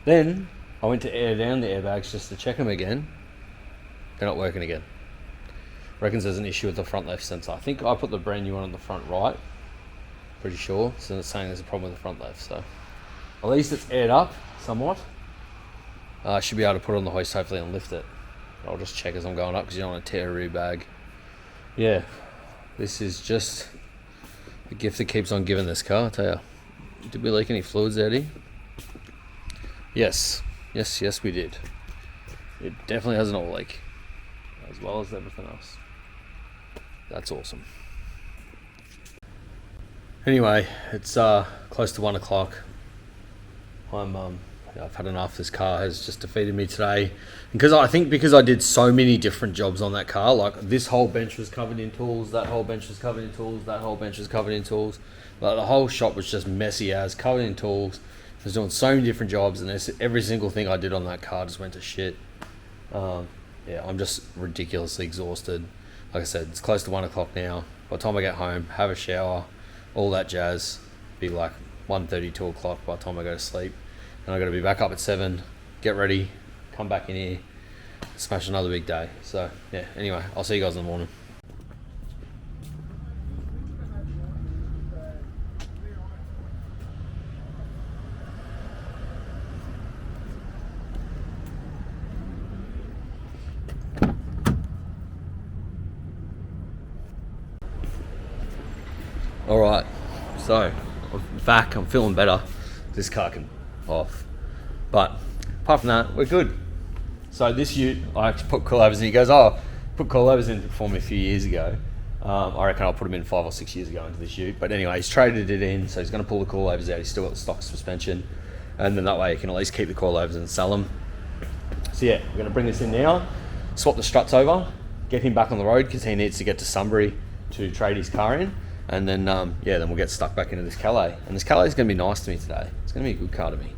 Then I went to air down the airbags just to check them again. They're not working again. Reckons there's an issue with the front left sensor. I think I put the brand new one on the front right, pretty sure. So it's saying there's a problem with the front left. So at least it's aired up somewhat. I should be able to put it on the hoist hopefully and lift it. I'll just check as I'm going up because you don't want to tear a rear bag. Yeah, this is just the gift that keeps on giving this car, I tell you. Did we leak any fluids, Eddie? Yes, we did. It definitely has an oil leak, as well as everything else. That's awesome. Anyway, it's close to 1 o'clock. I've had enough. This car has just defeated me today, because I did so many different jobs on that car. Like, this whole bench was covered in tools, that whole bench was covered in tools, that whole bench was covered in tools. Like, the whole shop was just messy as, covered in tools. I was doing so many different jobs, and every single thing I did on that car just went to shit. Yeah, I'm just ridiculously exhausted. Like I said, it's close to 1 o'clock now. By the time I get home, have a shower, all that jazz, be like 1:30, 2 o'clock by the time I go to sleep. And I got to be back up at 7, get ready, come back in here, smash another big day. So yeah, anyway, I'll see you guys in the morning. All right, so I'm back. I'm feeling better. This car can off, but apart from that, we're good. So this Ute, I actually put coilovers in. He goes, "Oh, put coilovers in for me a few years ago." I reckon I'll put them in 5 or 6 years ago into this Ute. But anyway, he's traded it in, so he's going to pull the coilovers out. He's still got the stock suspension, and then that way he can at least keep the coilovers and sell them. So yeah, we're going to bring this in now, swap the struts over, get him back on the road because he needs to get to Sunbury to trade his car in. And then, yeah, then we'll get stuck back into this Calais. And this Calais is going to be nice to me today. It's going to be a good car to me.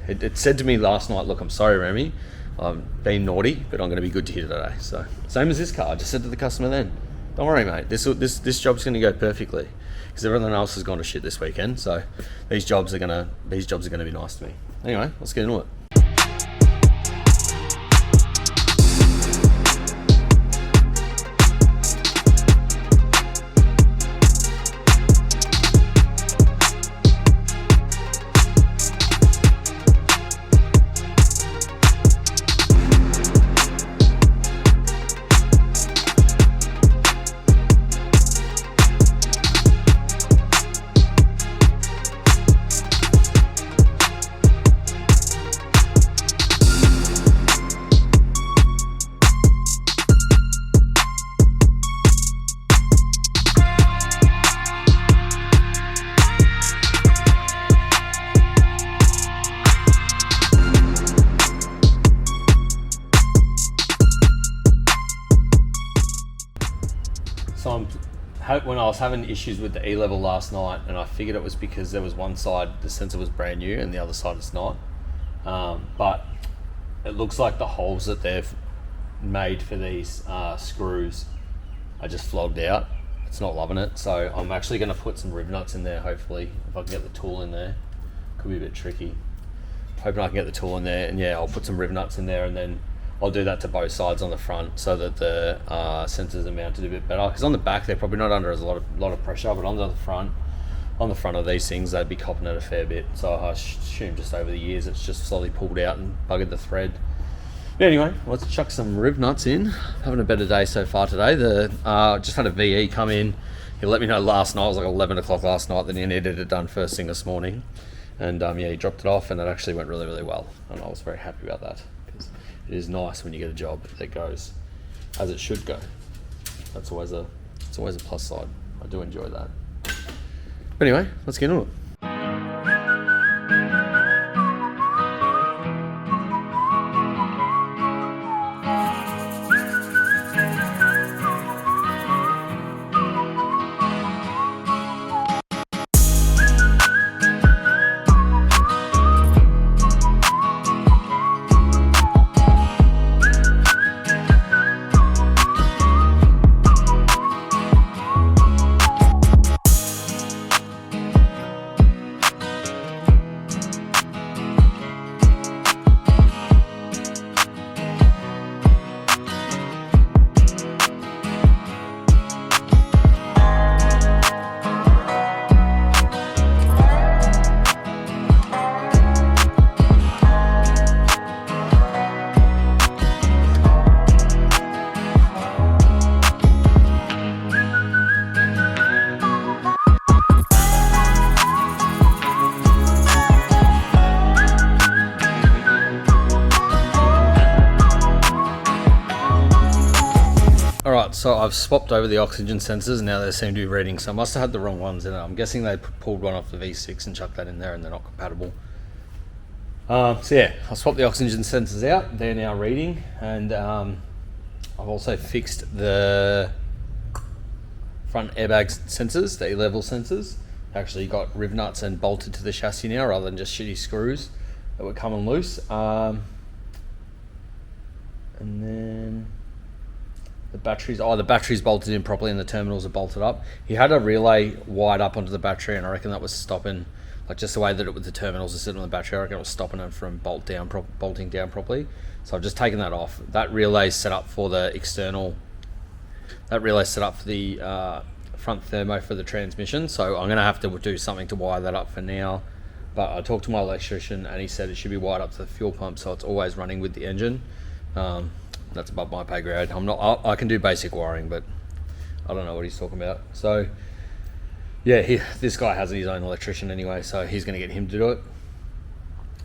It said to me last night, "Look, I'm sorry, Remy. I'm being naughty, but I'm going to be good to you today." So, same as this car. I just said to the customer then, "Don't worry, mate. This job's going to go perfectly because everything else has gone to shit this weekend. So, these jobs are going to be nice to me." Anyway, let's get into it. So when I was having issues with the E-level last night, and I figured it was because there was one side the sensor was brand new and the other side it's not. But it looks like the holes that they've made for these screws are just flogged out. It's not loving it. So I'm actually going to put some rib nuts in there, hopefully, if I can get the tool in there. Could be a bit tricky. Hoping I can get the tool in there, and yeah, I'll put some rib nuts in there, and then I'll do that to both sides on the front so that the sensors are mounted a bit better. Because on the back they're probably not under as a lot of pressure, but on the front of these things they'd be copping it a fair bit. So I assume just over the years it's just slowly pulled out and buggered the thread. But anyway, let's chuck some rib nuts in. Having a better day so far today. Just had a VE come in. He let me know last night. It was like 11 o'clock last night. Then he needed it done first thing this morning. And yeah, he dropped it off, and it actually went really, really well. And I was very happy about that. It is nice when you get a job that goes as it should go. It's always a plus side. I do enjoy that. But anyway, let's get into it. So I've swapped over the oxygen sensors, now they seem to be reading, so I must have had the wrong ones in it. I'm guessing they pulled one off the V6 and chucked that in there and they're not compatible. So yeah, I swapped the oxygen sensors out, they're now reading, and I've also fixed the front airbag sensors, the E-level sensors. Actually got riv nuts and bolted to the chassis now rather than just shitty screws that were coming loose. And then the battery's bolted in properly and the terminals are bolted up. He had a relay wired up onto the battery, and I reckon that was stopping, like just the way that the terminals are sitting on the battery, I reckon it was stopping it from bolting down properly. So I've just taken that off. That relay's set up for the external, front thermo for the transmission, so I'm going to have to do something to wire that up for now. But I talked to my electrician and he said it should be wired up to the fuel pump, so it's always running with the engine. That's above my pay grade. I can do basic wiring, but I don't know what he's talking about. So yeah, this guy has his own electrician anyway, so he's going to get him to do it.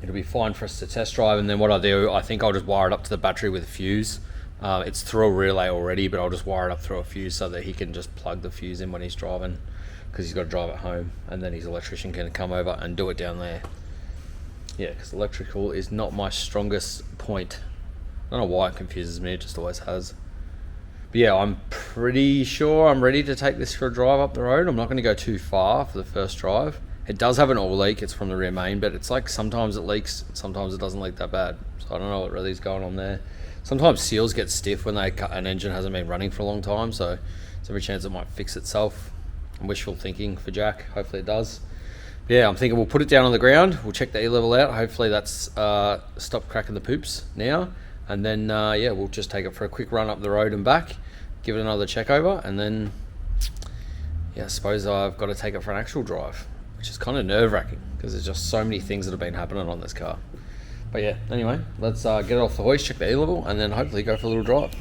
It'll be fine for us to test drive, and then what I do, I think I'll just wire it up to the battery with a fuse. It's through a relay already, but I'll just wire it up through a fuse so that he can just plug the fuse in when he's driving, because he's got to drive at home, and then his electrician can come over and do it down there. Yeah, because electrical is not my strongest point. I don't know why it confuses me, it just always has. But yeah, I'm pretty sure I'm ready to take this for a drive up the road. I'm not going to go too far for the first drive. It does have an oil leak, it's from the rear main, but it's like sometimes it leaks, sometimes it doesn't leak that bad. So I don't know what really is going on there. Sometimes seals get stiff when an engine hasn't been running for a long time, so there's every chance it might fix itself. I'm wishful thinking for Jack, hopefully it does. But yeah, I'm thinking we'll put it down on the ground, we'll check the E-level out, hopefully that's stopped cracking the poops now, and then yeah, we'll just take it for a quick run up the road and back, give it another check over, and then yeah, I suppose I've got to take it for an actual drive, which is kind of nerve-wracking because there's just so many things that have been happening on this car. But yeah, anyway, let's get it off the hoist, check the E-level, and then hopefully go for a little drive.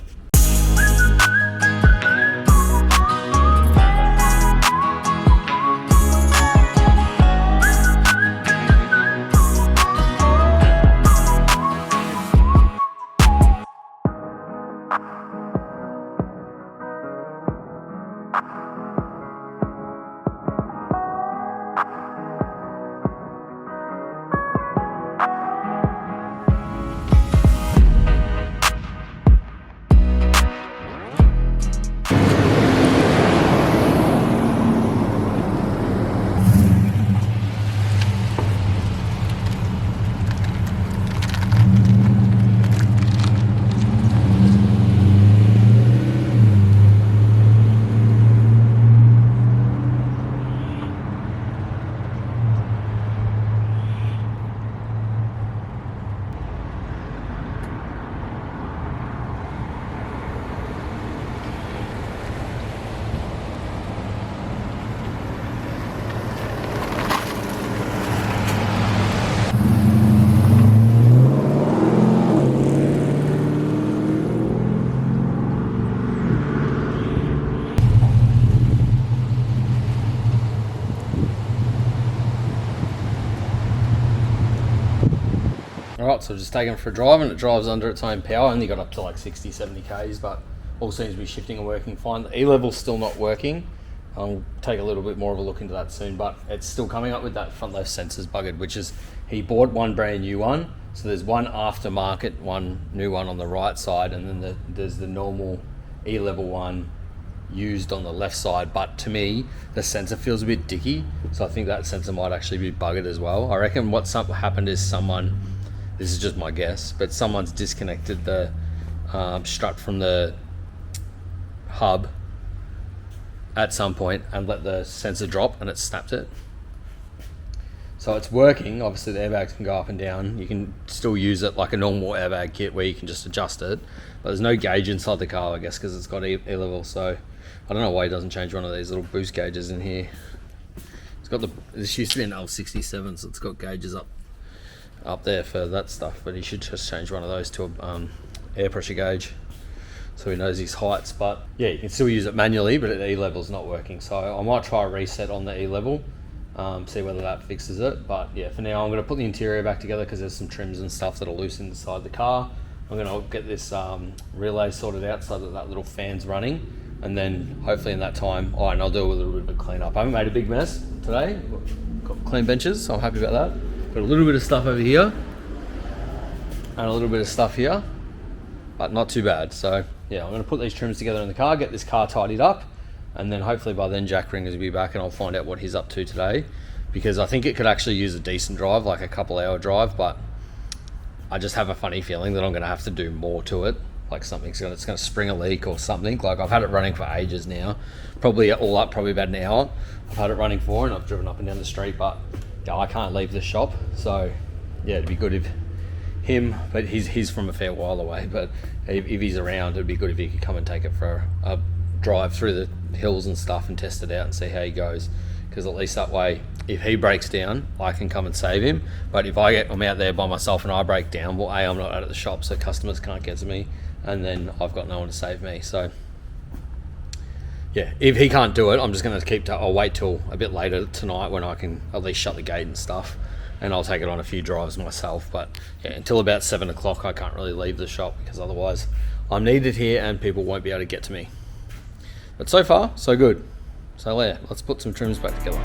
Alright, so just taking it for a drive, and it drives under its own power. Only got up to like 60, 70 k's, but all seems to be shifting and working fine. The E-level's still not working. I'll take a little bit more of a look into that soon, but it's still coming up with that front left sensors buggered, which is, he bought one brand new one, so there's one aftermarket, one new one on the right side, and then there's the normal E-level one used on the left side. But to me, the sensor feels a bit dicky, so I think that sensor might actually be buggered as well. I reckon what's happened is someone, this is just my guess, but someone's disconnected the strut from the hub at some point and let the sensor drop, and it snapped it. So it's working. Obviously the airbags can go up and down. You can still use it like a normal airbag kit where you can just adjust it, but there's no gauge inside the car, I guess, because it's got E-level. So I don't know why he doesn't change one of these little boost gauges in here. It's got this used to be an L67, so it's got gauges up there for that stuff, but he should just change one of those to a air pressure gauge so he knows his heights. But yeah, you can still use it manually, but the E-level's not working, so I might try a reset on the E-level, see whether that fixes it. But yeah, for now I'm going to put the interior back together because there's some trims and stuff that are loose inside the car. I'm going to get this relay sorted out so that little fan's running, and then hopefully in that time, and I'll do a little bit of a clean up. I haven't made a big mess today. Got clean benches, so I'm happy about that. Got a little bit of stuff over here and a little bit of stuff here, but not too bad. So yeah, I'm going to put these trims together in the car, get this car tidied up, and then hopefully by then Jack Ringers will be back and I'll find out what he's up to today, because I think it could actually use a decent drive, like a couple-hour drive, but I just have a funny feeling that I'm going to have to do more to it, like it's going to spring a leak or something. Like I've had it running for ages now, probably all up probably about an hour I've had it running for, and I've driven up and down the street, but yeah, I can't leave the shop. So yeah, it'd be good if him, but he's from a fair while away, but if he's around, it'd be good if he could come and take it for a drive through the hills and stuff and test it out and see how he goes, because at least that way if he breaks down I can come and save him. But if I'm out there by myself and I break down, well, I'm not out at the shop, so customers can't get to me, and then I've got no one to save me. So yeah, if he can't do it, I'm just going to I'll wait till a bit later tonight when I can at least shut the gate and stuff, and I'll take it on a few drives myself. But yeah, until about 7 o'clock I can't really leave the shop, because otherwise I'm needed here and people won't be able to get to me. But so far so good. So yeah, let's put some trims back together.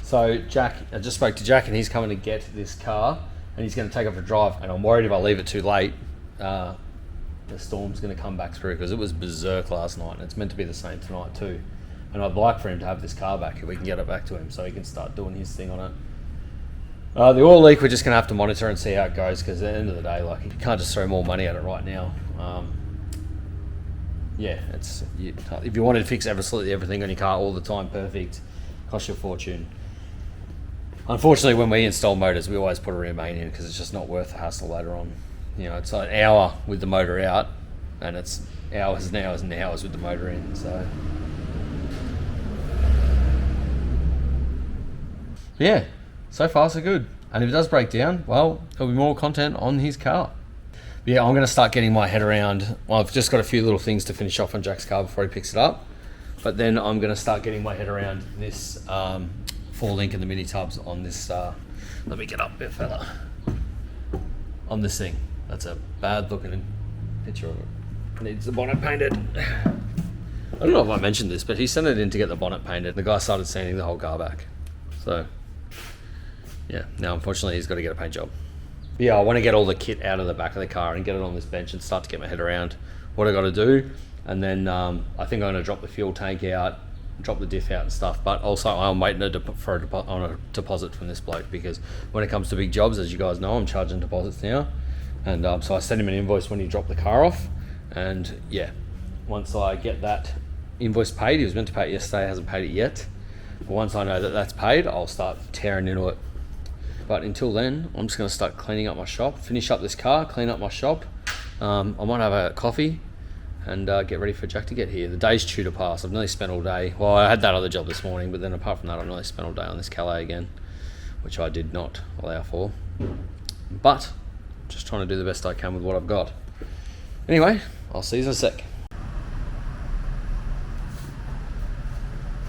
So Jack, I just spoke to Jack and he's coming to get this car and he's going to take it for a drive, and I'm worried if I leave it too late, the storm's going to come back through, because it was berserk last night and it's meant to be the same tonight too. And I'd like for him to have this car back if we can get it back to him so he can start doing his thing on it. The oil leak, we're just going to have to monitor and see how it goes, because at the end of the day, like, you can't just throw more money at it right now. Yeah, if you wanted to fix absolutely everything on your car all the time perfect, cost you a fortune. Unfortunately, when we install motors, we always put a rear main in, because it's just not worth the hassle later on. You know, it's like an hour with the motor out, and it's hours and hours and hours with the motor in. So yeah, so far so good. And if it does break down, well, there'll be more content on his car. But yeah, I'm going to start getting my head around. Well, I've just got a few little things to finish off on Jack's car before he picks it up. But then I'm going to start getting my head around this 4-link and the mini tubs on this. Let me get up a bit, fella. On this thing. That's a bad looking picture of it. Needs the bonnet painted. I don't know if I mentioned this, but he sent it in to get the bonnet painted. The guy started sanding the whole car back. So yeah, now unfortunately he's got to get a paint job. But yeah, I want to get all the kit out of the back of the car and get it on this bench and start to get my head around what I got to do. And then I think I'm going to drop the fuel tank out, drop the diff out and stuff. But also I'm waiting for a deposit from this bloke, because when it comes to big jobs, as you guys know, I'm charging deposits now. And so I sent him an invoice when he dropped the car off. And yeah, once I get that invoice paid, he was meant to pay it yesterday, hasn't paid it yet. But once I know that that's paid, I'll start tearing into it. But until then, I'm just going to start cleaning up my shop, finish up this car, clean up my shop. I might have a coffee and get ready for Jack to get here. The day's due to pass. I've nearly spent all day. Well, I had that other job this morning, but then apart from that, I've nearly spent all day on this Calais again, which I did not allow for. But just trying to do the best I can with what I've got. Anyway, I'll see you in a sec.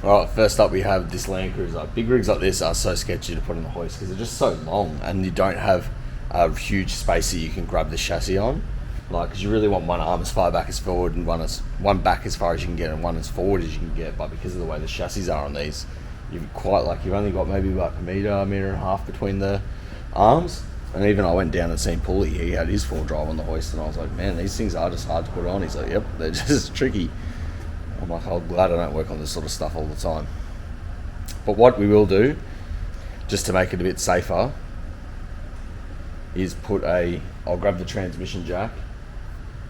Alright, first up we have this Landcruiser. Big rigs like this are so sketchy to put in the hoist because they're just so long and you don't have a huge space that you can grab the chassis on. Like, because you really want one arm as far back as forward and one back as far as you can get and one as forward as you can get. But because of the way the chassis are on these, you've only got maybe like a metre and a half between the arms. And even I went down and seen Paulie, he had his 4-drive on the hoist, and I was like, man, these things are just hard to put on. He's like, yep, they're just tricky. I'm like, I'm glad I don't work on this sort of stuff all the time. But what we will do, just to make it a bit safer, is I'll grab the transmission jack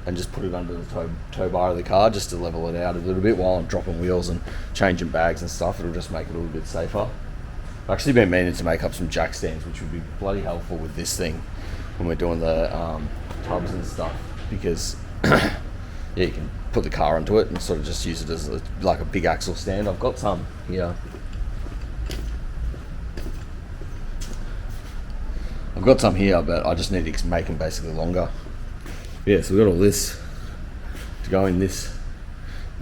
and just put it under the tow bar of the car just to level it out a little bit while I'm dropping wheels and changing bags and stuff. It'll just make it a little bit safer. I've actually been meaning to make up some jack stands, which would be bloody helpful with this thing when we're doing the tubs and stuff, because yeah, you can put the car onto it and sort of just use it as like a big axle stand. I've got some here. But I just need to make them basically longer. Yeah, so we've got all this to go in this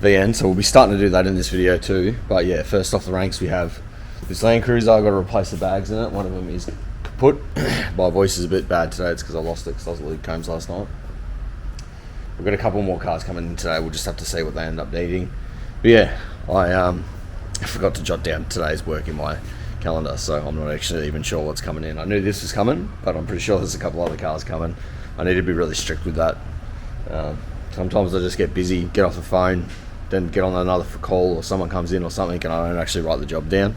VN, so we'll be starting to do that in this video too. But yeah, first off the ranks, we have this Landcruiser. I've got to replace the bags in it. One of them is kaput. My voice is a bit bad today. It's because I lost it because I was at Luke Combs last night. We've got a couple more cars coming in today. We'll just have to see what they end up needing. But yeah, I forgot to jot down today's work in my calendar, so I'm not actually even sure what's coming in. I knew this was coming, but I'm pretty sure there's a couple other cars coming. I need to be really strict with that. Sometimes I just get busy, get off the phone, then get on another call, or someone comes in or something, and I don't actually write the job down,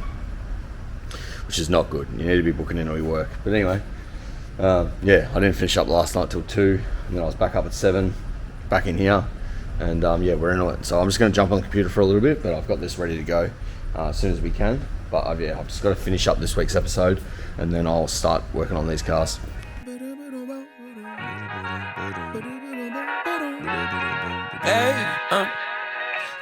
which is not good. You need to be booking in all your work. But anyway, yeah, I didn't finish up last night till 2, and then I was back up at 7, back in here, and yeah, we're into it. So I'm just going to jump on the computer for a little bit, but I've got this ready to go as soon as we can. But yeah, I've just got to finish up this week's episode, and then I'll start working on these cars. Hey,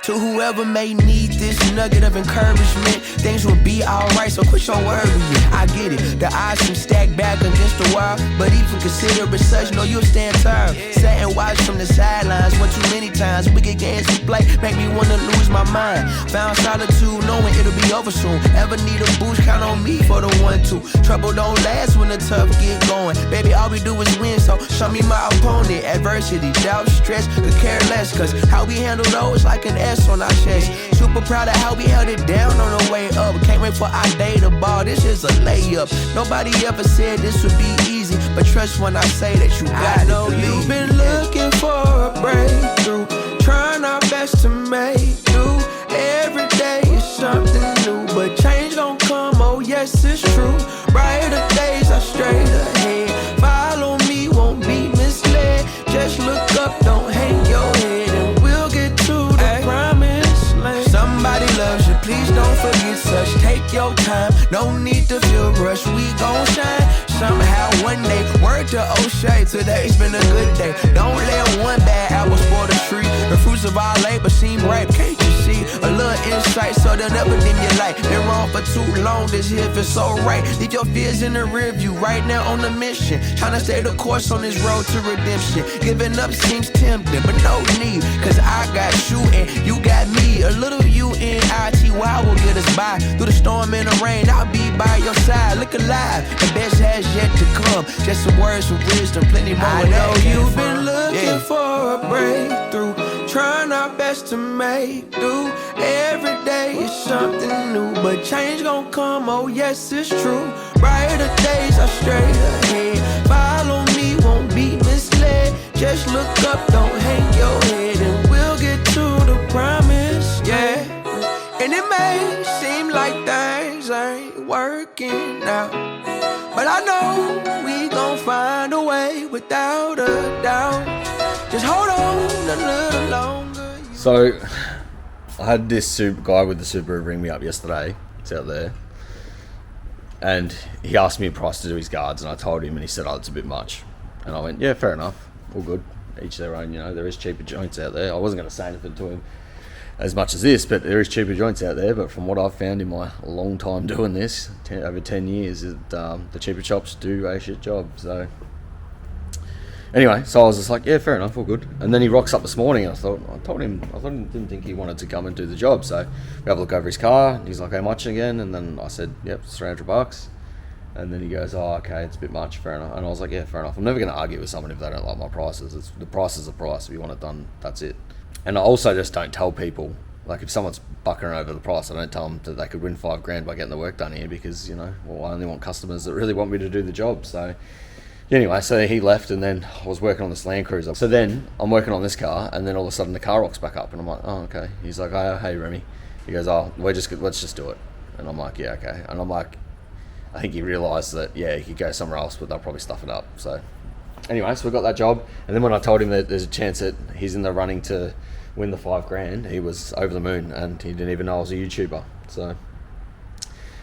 to whoever may need this nugget of encouragement, things will be alright, so quit your worrying. I get it, the odds seem stacked back against the wall, but even consider it such, know you'll stand tall. Sat and watched from the sidelines one too many times. Wicked games we play make me wanna lose my mind. Found solitude knowing it'll be over soon. Ever need a boost, count on me for the 1-2. Trouble don't last when the tough get going. Baby, all we do is win, so show me my opponent. Adversity, doubt, stress, could care less, cause how we handle those like an S on our chest. Super proud of how we held it down on the way up. Can't wait for our day to ball, this is a layup. Nobody ever said this would be easy, but trust when I say that you got it. I know you've been looking for a breakthrough, trying our best to make do. Every day is something new, but change gon' come, oh yes it's true. Brighter days are straight ahead. Follow me, won't be misled. Just look up, don't hang your head, and we'll get to the promised land. Somebody loves you, please don't forget such. Take your time, no need to feel rushed. We gon' shine somehow one day. Word to O'Shea, today's been a good day. Don't let one bad apple spoil the tree. The fruits of our labor seem ripe, can't you see? A little insight so they'll never dim your light. Been wrong for too long, this here feels so right. Leave your fears in the rear view, right now on the mission. Trying to stay the course on this road to redemption. Giving up seems tempting, but no need, cause I got you and you got me. A little UNITY will get us by. Through the storm and the rain, I'll be by your side. Look alive, the best has yet to come. Just some words of wisdom, plenty more. I know you've been looking for a breakthrough, trying our best to make do. Every day is something new, but change gon' come, oh yes it's true. Brighter days are straight ahead. Follow me, won't be misled. Just look up, don't hang your head, and we'll get to the promise, yeah. And it may seem like things ain't working out, but I know we gon' find a way without a doubt. Just hold on a little longer. So I had this guy with the Subaru ring me up yesterday. It's out there, and he asked me a price to do his guards, and I told him, and he said, oh, it's a bit much. And I went, yeah, fair enough, all good, each their own, you know. There is cheaper joints out there. I wasn't going to say anything to him as much as this, but there is cheaper joints out there. But from what I've found in my long time doing this, over 10 years, the cheaper shops do a shit job. So anyway, so I was just like, yeah, fair enough, all good. And then he rocks up this morning, and I didn't think he wanted to come and do the job. So we have a look over his car, and he's like, how much again? And then I said, yep, it's $300. And then he goes, oh, okay, it's a bit much, fair enough. And I was like, yeah, fair enough. I'm never going to argue with someone if they don't like my prices. The price is the price. If you want it done, that's it. And I also just don't tell people, like if someone's buckering over the price, I don't tell them that they could win $5,000 by getting the work done here, because, you know, well, I only want customers that really want me to do the job. So anyway, so he left, and then I was working on this Landcruiser. So then I'm working on this car, and then all of a sudden the car rocks back up, and I'm like, oh, okay. He's like, oh, hey, Remy. He goes, oh, let's just do it. And I'm like, yeah, okay. And I'm like, I think he realised that, yeah, he could go somewhere else, but they'll probably stuff it up. So anyway, so we got that job. And then when I told him that there's a chance that he's in the running to win the $5,000, he was over the moon, and he didn't even know I was a YouTuber. So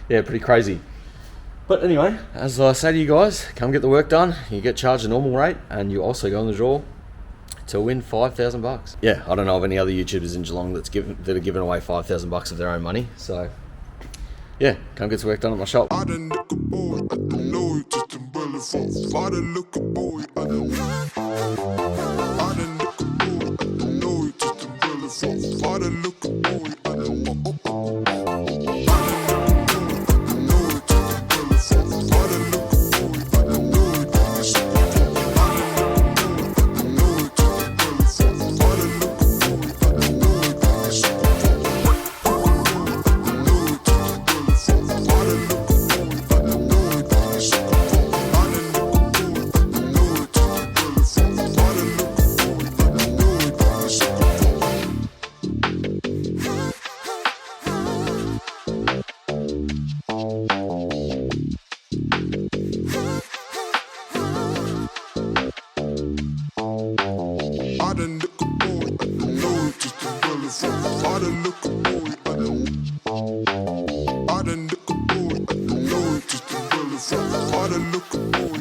yeah, pretty crazy. But anyway, as I say to you guys, come get the work done. You get charged a normal rate, and you also go in the draw to win $5,000. Yeah, I don't know of any other YouTubers in Geelong that are giving away $5,000 of their own money. So yeah, come get some work done at my shop. I done look a boy at the Load just in Belfast. I done look a boy at the Load just in Belfast. I done Gotta look at boy,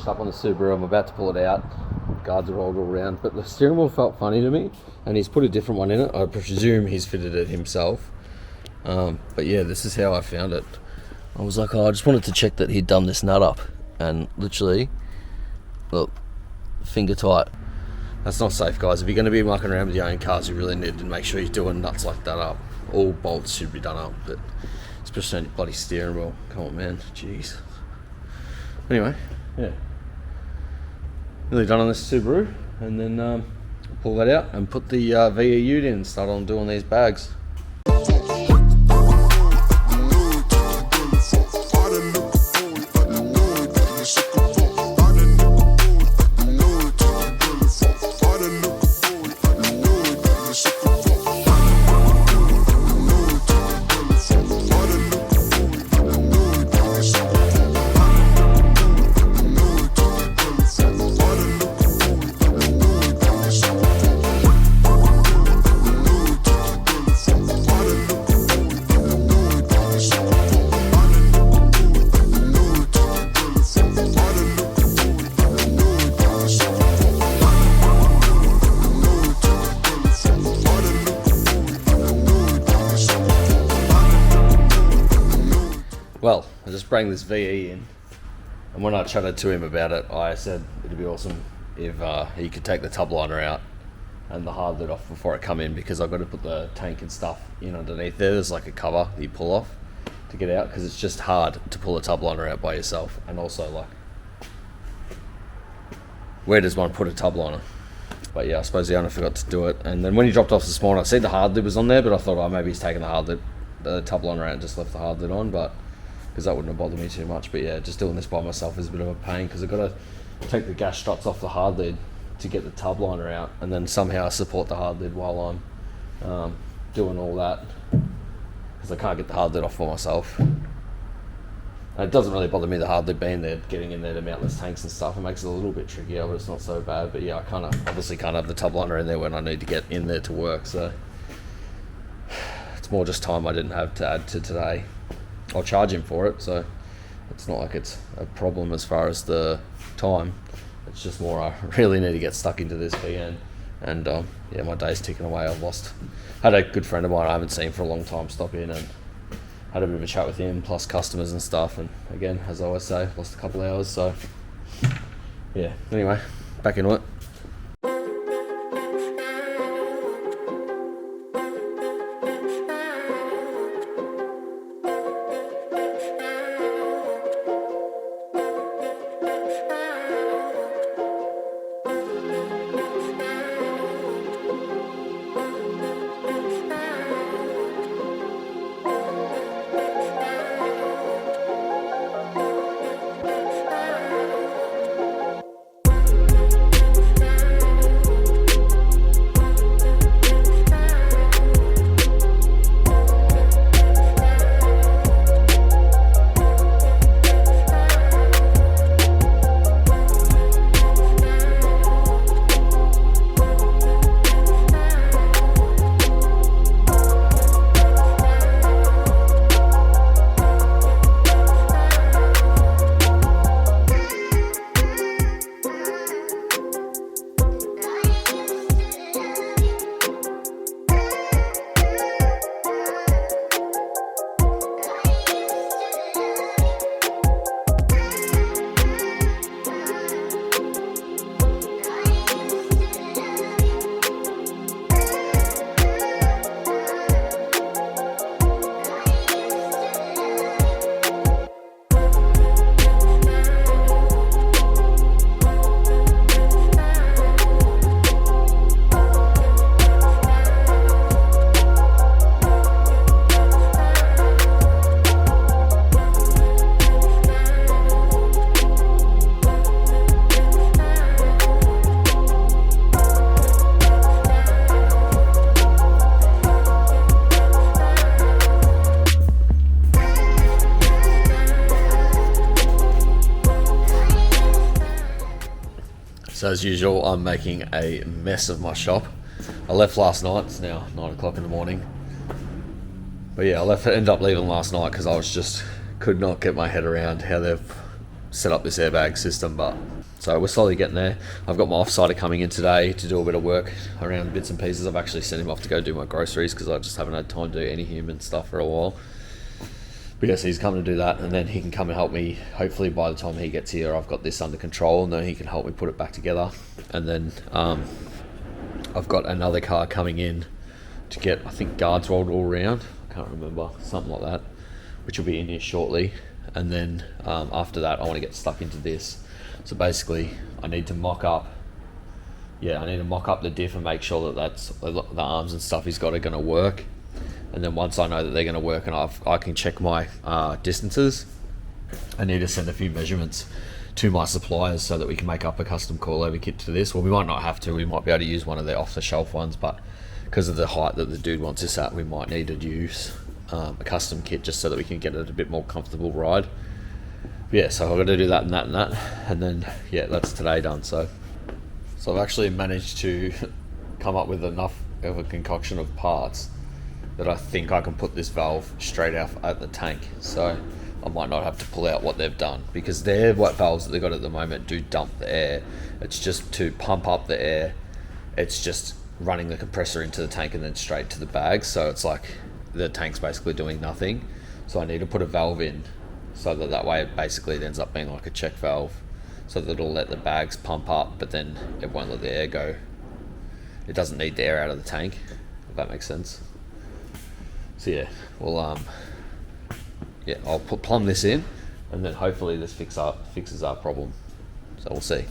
up on the Subaru. I'm about to pull it out. Guards are rolled all around, but the steering wheel felt funny to me, and he's put a different one in it. I presume he's fitted it himself. But yeah, this is how I found it. I was like, oh, I just wanted to check that he'd done this nut up, and literally, look, finger tight. That's not safe, guys. If you're going to be mucking around with your own cars, you really need to make sure you're doing nuts like that up. All bolts should be done up, but especially on your bloody steering wheel. Come on, man. Jeez. Anyway, yeah. Nearly done on this Subaru, and then pull that out and put the VE Ute in and start on doing these bags. Well, I just bring this VE in, and when I chatted to him about it, I said it'd be awesome if he could take the tub liner out and the hard lid off before I come in, because I've got to put the tank and stuff in underneath there. There's like a cover that you pull off to get out, because it's just hard to pull a tub liner out by yourself. And also, like, where does one put a tub liner? But yeah, I suppose the owner forgot to do it. And then when he dropped off this morning, I see the hard lid was on there, but I thought, oh, maybe he's taken the tub liner out and just left the hard lid on, but because that wouldn't have bothered me too much. But yeah, just doing this by myself is a bit of a pain, because I've got to take the gas struts off the hard lid to get the tub liner out, and then somehow support the hard lid while I'm doing all that, because I can't get the hard lid off for myself. And it doesn't really bother me, the hard lid being there, getting in there to mountless tanks and stuff. It makes it a little bit trickier, but it's not so bad. But yeah, I obviously can't have the tub liner in there when I need to get in there to work, so it's more just time I didn't have to add to today. I'll charge him for it, so it's not like it's a problem as far as the time. It's just more I really need to get stuck into this VN, and yeah, my day's ticking away. Had a good friend of mine I haven't seen for a long time stop in, and had a bit of a chat with him, plus customers and stuff, and again, as I always say, lost a couple of hours, so yeah. Anyway, back into it. So as usual, I'm making a mess of my shop. I left last night, it's now 9 o'clock in the morning. But yeah, ended up leaving last night because I could not get my head around how they've set up this airbag system. But so we're slowly getting there. I've got my off-sider coming in today to do a bit of work around bits and pieces. I've actually sent him off to go do my groceries because I just haven't had time to do any human stuff for a while. But yes, he's coming to do that, and then he can come and help me. Hopefully by the time he gets here, I've got this under control, and then he can help me put it back together. And then I've got another car coming in to get, I think, guards rolled all around. I can't remember, something like that, which will be in here shortly. And then after that, I want to get stuck into this. So basically, I need to mock up. Yeah, I need to mock up the diff and make sure that the arms and stuff he's got are going to work. And then once I know that they're going to work and I can check my distances, I need to send a few measurements to my suppliers so that we can make up a custom coilover kit to this. Well, we might not have to. We might be able to use one of their off-the-shelf ones, but because of the height that the dude wants this at, we might need to use a custom kit just so that we can get it a bit more comfortable ride. But yeah, so I've got to do that and that and that. And then, yeah, that's today done. So I've actually managed to come up with enough of a concoction of parts that I think I can put this valve straight out at the tank. So I might not have to pull out what they've done, because their valves that they've got at the moment do dump the air. It's just to pump up the air. It's just running the compressor into the tank and then straight to the bag. So it's like the tank's basically doing nothing. So I need to put a valve in so that way it basically ends up being like a check valve, so that it'll let the bags pump up, but then it won't let the air go. It doesn't need the air out of the tank, if that makes sense. So yeah, well, I'll plumb this in, and then hopefully this fixes our problem. So we'll see.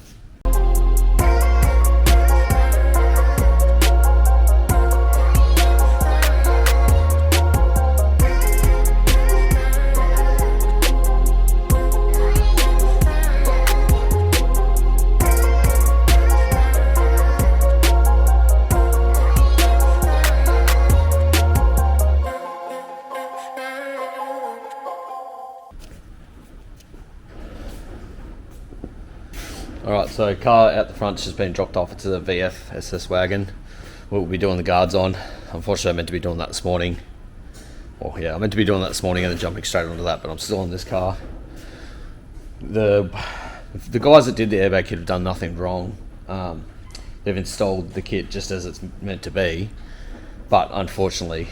Alright, so car out the front's just been dropped off to the VF SS Wagon. We'll be doing the guards on. Unfortunately, I meant to be doing that this morning. Well, yeah, I meant to be doing that this morning and then jumping straight onto that, but I'm still on this car. The guys that did the airbag kit have done nothing wrong. They've installed the kit just as it's meant to be, but unfortunately,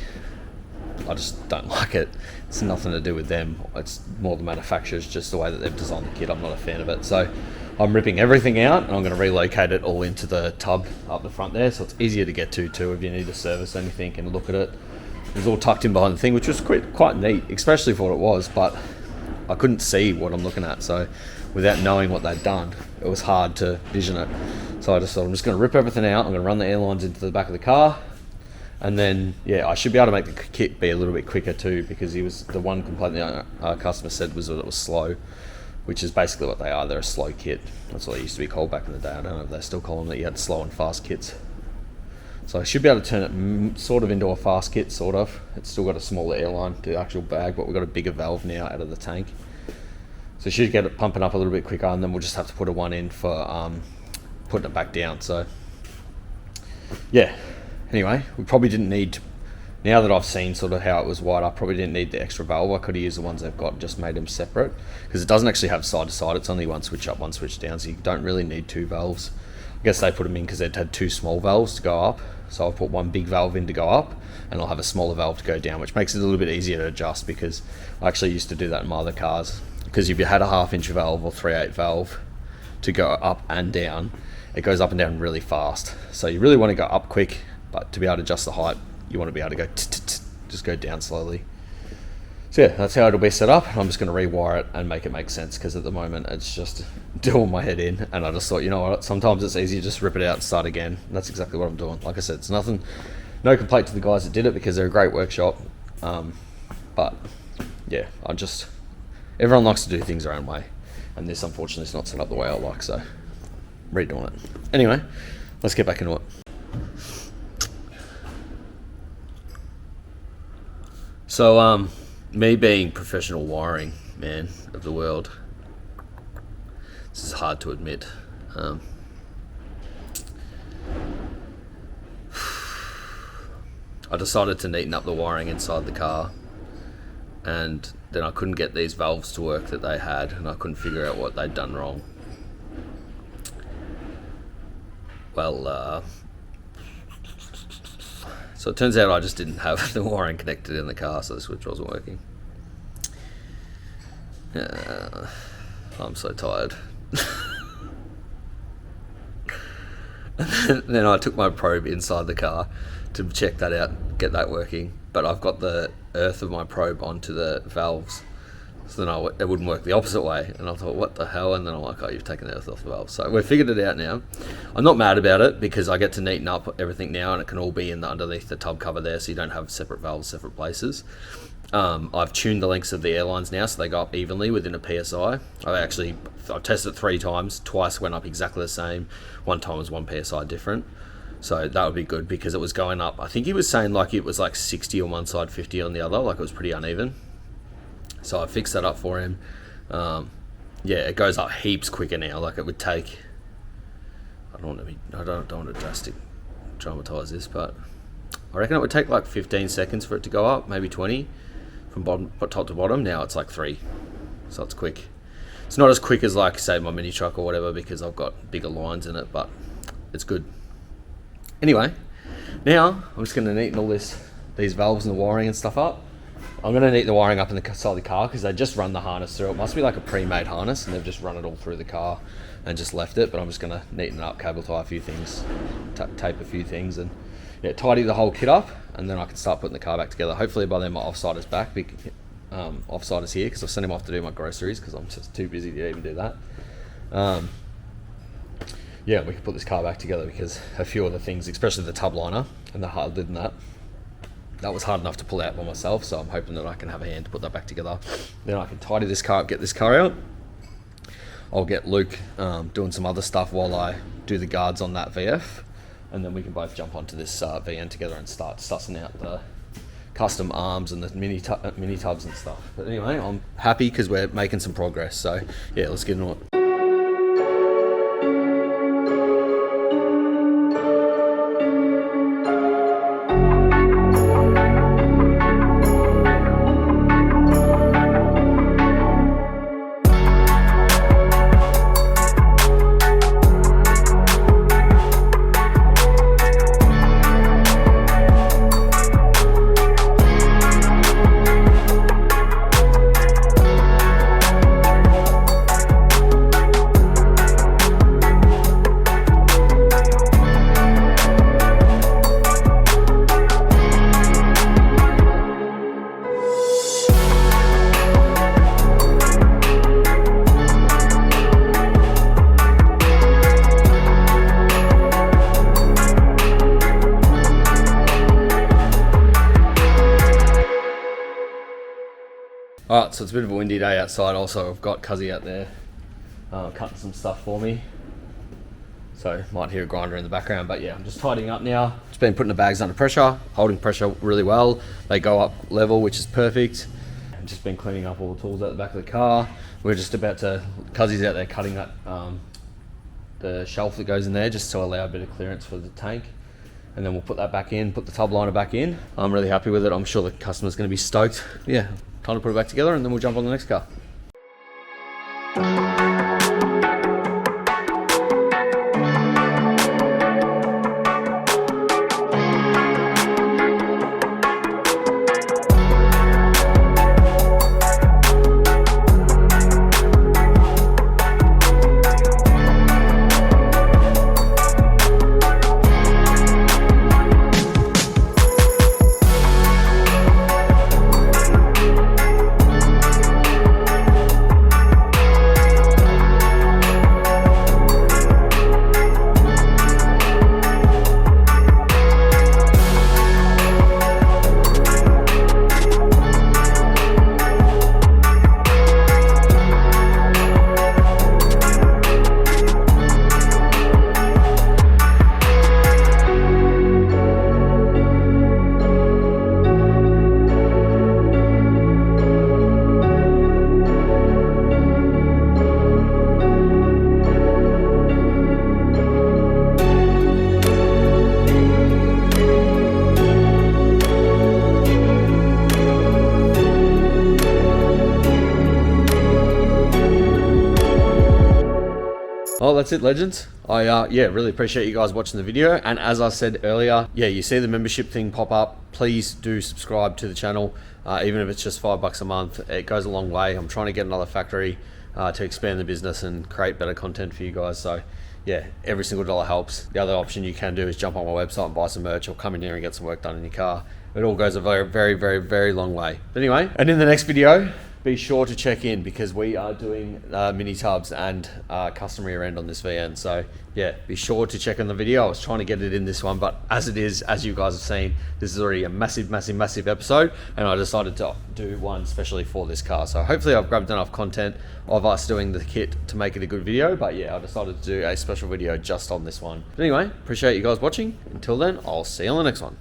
I just don't like it. It's nothing to do with them. It's more the manufacturers, just the way that they've designed the kit. I'm not a fan of it. So I'm ripping everything out and I'm going to relocate it all into the tub up the front there, so it's easier to get to too if you need to service anything and look at it. It was all tucked in behind the thing, which was quite neat, especially for what it was, but I couldn't see what I'm looking at, so without knowing what they'd done, it was hard to vision it. So I just thought I'm just going to rip everything out. I'm going to run the airlines into the back of the car, and then yeah, I should be able to make the kit be a little bit quicker too, because the one complaint the customer said was that it was slow, which is basically what they are. They're a slow kit. That's what they used to be called back in the day. I don't know if they still call them that. You had slow and fast kits. So I should be able to turn it sort of into a fast kit, sort of. It's still got a smaller airline to the actual bag, but we've got a bigger valve now out of the tank. So it should get it pumping up a little bit quicker, and then we'll just have to put a one in for putting it back down. So yeah, anyway, we probably didn't need to, now that I've seen sort of how it was wired, I probably didn't need the extra valve. I could have used the ones they've got, just made them separate, because it doesn't actually have side to side. It's only one switch up, one switch down, so you don't really need two valves. I guess they put them in because they'd had two small valves to go up, so I'll put one big valve in to go up, and I'll have a smaller valve to go down, which makes it a little bit easier to adjust, because I actually used to do that in my other cars. Because if you had a 1/2 inch valve or 3/8 valve to go up and down, it goes up and down really fast. So you really want to go up quick, but to be able to adjust the height, you want to be able to go just go down slowly. So yeah, that's how it'll be set up. I'm just going to rewire it and make it make sense, because at the moment it's just doing my head in, and I just thought, you know what, sometimes it's easier to just rip it out and start again. And that's exactly what I'm doing. Like I said, it's nothing, no complaint to the guys that did it, because they're a great workshop. But yeah, everyone likes to do things their own way, and this unfortunately is not set up the way I like, so redoing it. Anyway, let's get back into it. So me being professional wiring man of the world, this is hard to admit. I decided to neaten up the wiring inside the car, and then I couldn't get these valves to work that they had, and I couldn't figure out what they'd done wrong. Well, so it turns out I just didn't have the wiring connected in the car, so the switch wasn't working. I'm so tired. And then I took my probe inside the car to check that out, get that working, but I've got the earth of my probe onto the valves, so then it wouldn't work the opposite way, and I thought, what the hell? And then I'm like, oh, you've taken the earth off the valve. So we've figured it out now. I'm not mad about it because I get to neaten up everything now, and it can all be underneath the tub cover there, so you don't have separate valves, separate places. I've tuned the lengths of the airlines now so they go up evenly within a PSI. I've tested it 3 times, twice went up exactly the same, one time was 1 PSI different. So that would be good because it was going up. I think he was saying like it was like 60 on one side, 50 on the other, like it was pretty uneven. So I fixed that up for him. Yeah, it goes up heaps quicker now. Like it would take, I don't want to dramatize this, but I reckon it would take like 15 seconds for it to go up, maybe 20 from top to bottom. Now it's like 3, so it's quick. It's not as quick as like say my mini truck or whatever because I've got bigger lines in it, but it's good. Anyway, now I'm just going to neaten all these valves and the wiring and stuff up. I'm going to neaten the wiring up in the side of the car because they just run the harness through. It must be like a pre-made harness and they've just run it all through the car and just left it, but I'm just going to neaten it up, cable tie a few things, tape a few things, and yeah, tidy the whole kit up, and then I can start putting the car back together. Hopefully by then my offsider's back. Offsider's here because I've sent him off to do my groceries because I'm just too busy to even do that. Yeah, we can put this car back together because a few of the things, especially the tub liner and the hard lid and that was hard enough to pull out by myself, so I'm hoping that I can have a hand to put that back together. Then I can tidy this car up, get this car out. I'll get Luke doing some other stuff while I do the guards on that VF, and then we can both jump onto this VN together and start sussing out the custom arms and the mini tubs and stuff. But anyway, I'm happy because we're making some progress, so yeah, let's get into it. Alright, so it's a bit of a windy day outside. Also, I've got Cuzzy out there cutting some stuff for me. So, might hear a grinder in the background, but yeah, I'm just tidying up now. Just been putting the bags under pressure, holding pressure really well. They go up level, which is perfect. I've just been cleaning up all the tools at the back of the car. We're just about to, Cuzzy's out there cutting that, the shelf that goes in there just to allow a bit of clearance for the tank. And then we'll put that back in, put the tub liner back in. I'm really happy with it. I'm sure the customer's going to be stoked. Yeah, time to put it back together and then we'll jump on the next car. that's it, legends. I really appreciate you guys watching the video. And as I said earlier, yeah, you see the membership thing pop up. Please do subscribe to the channel, even if it's just $5 a month. It goes a long way. I'm trying to get another factory to expand the business and create better content for you guys. So yeah, every single dollar helps. The other option you can do is jump on my website and buy some merch, or come in here and get some work done in your car. It all goes a very, very, very, very long way. But anyway, and in the next video, be sure to check in, because we are doing mini tubs and custom rear end on this VN. So yeah, be sure to check in the video. I was trying to get it in this one, but as it is, as you guys have seen, this is already a massive, massive, massive episode, and I decided to do one especially for this car. So hopefully I've grabbed enough content of us doing the kit to make it a good video, but yeah, I decided to do a special video just on this one. But anyway, appreciate you guys watching. Until then, I'll see you on the next one.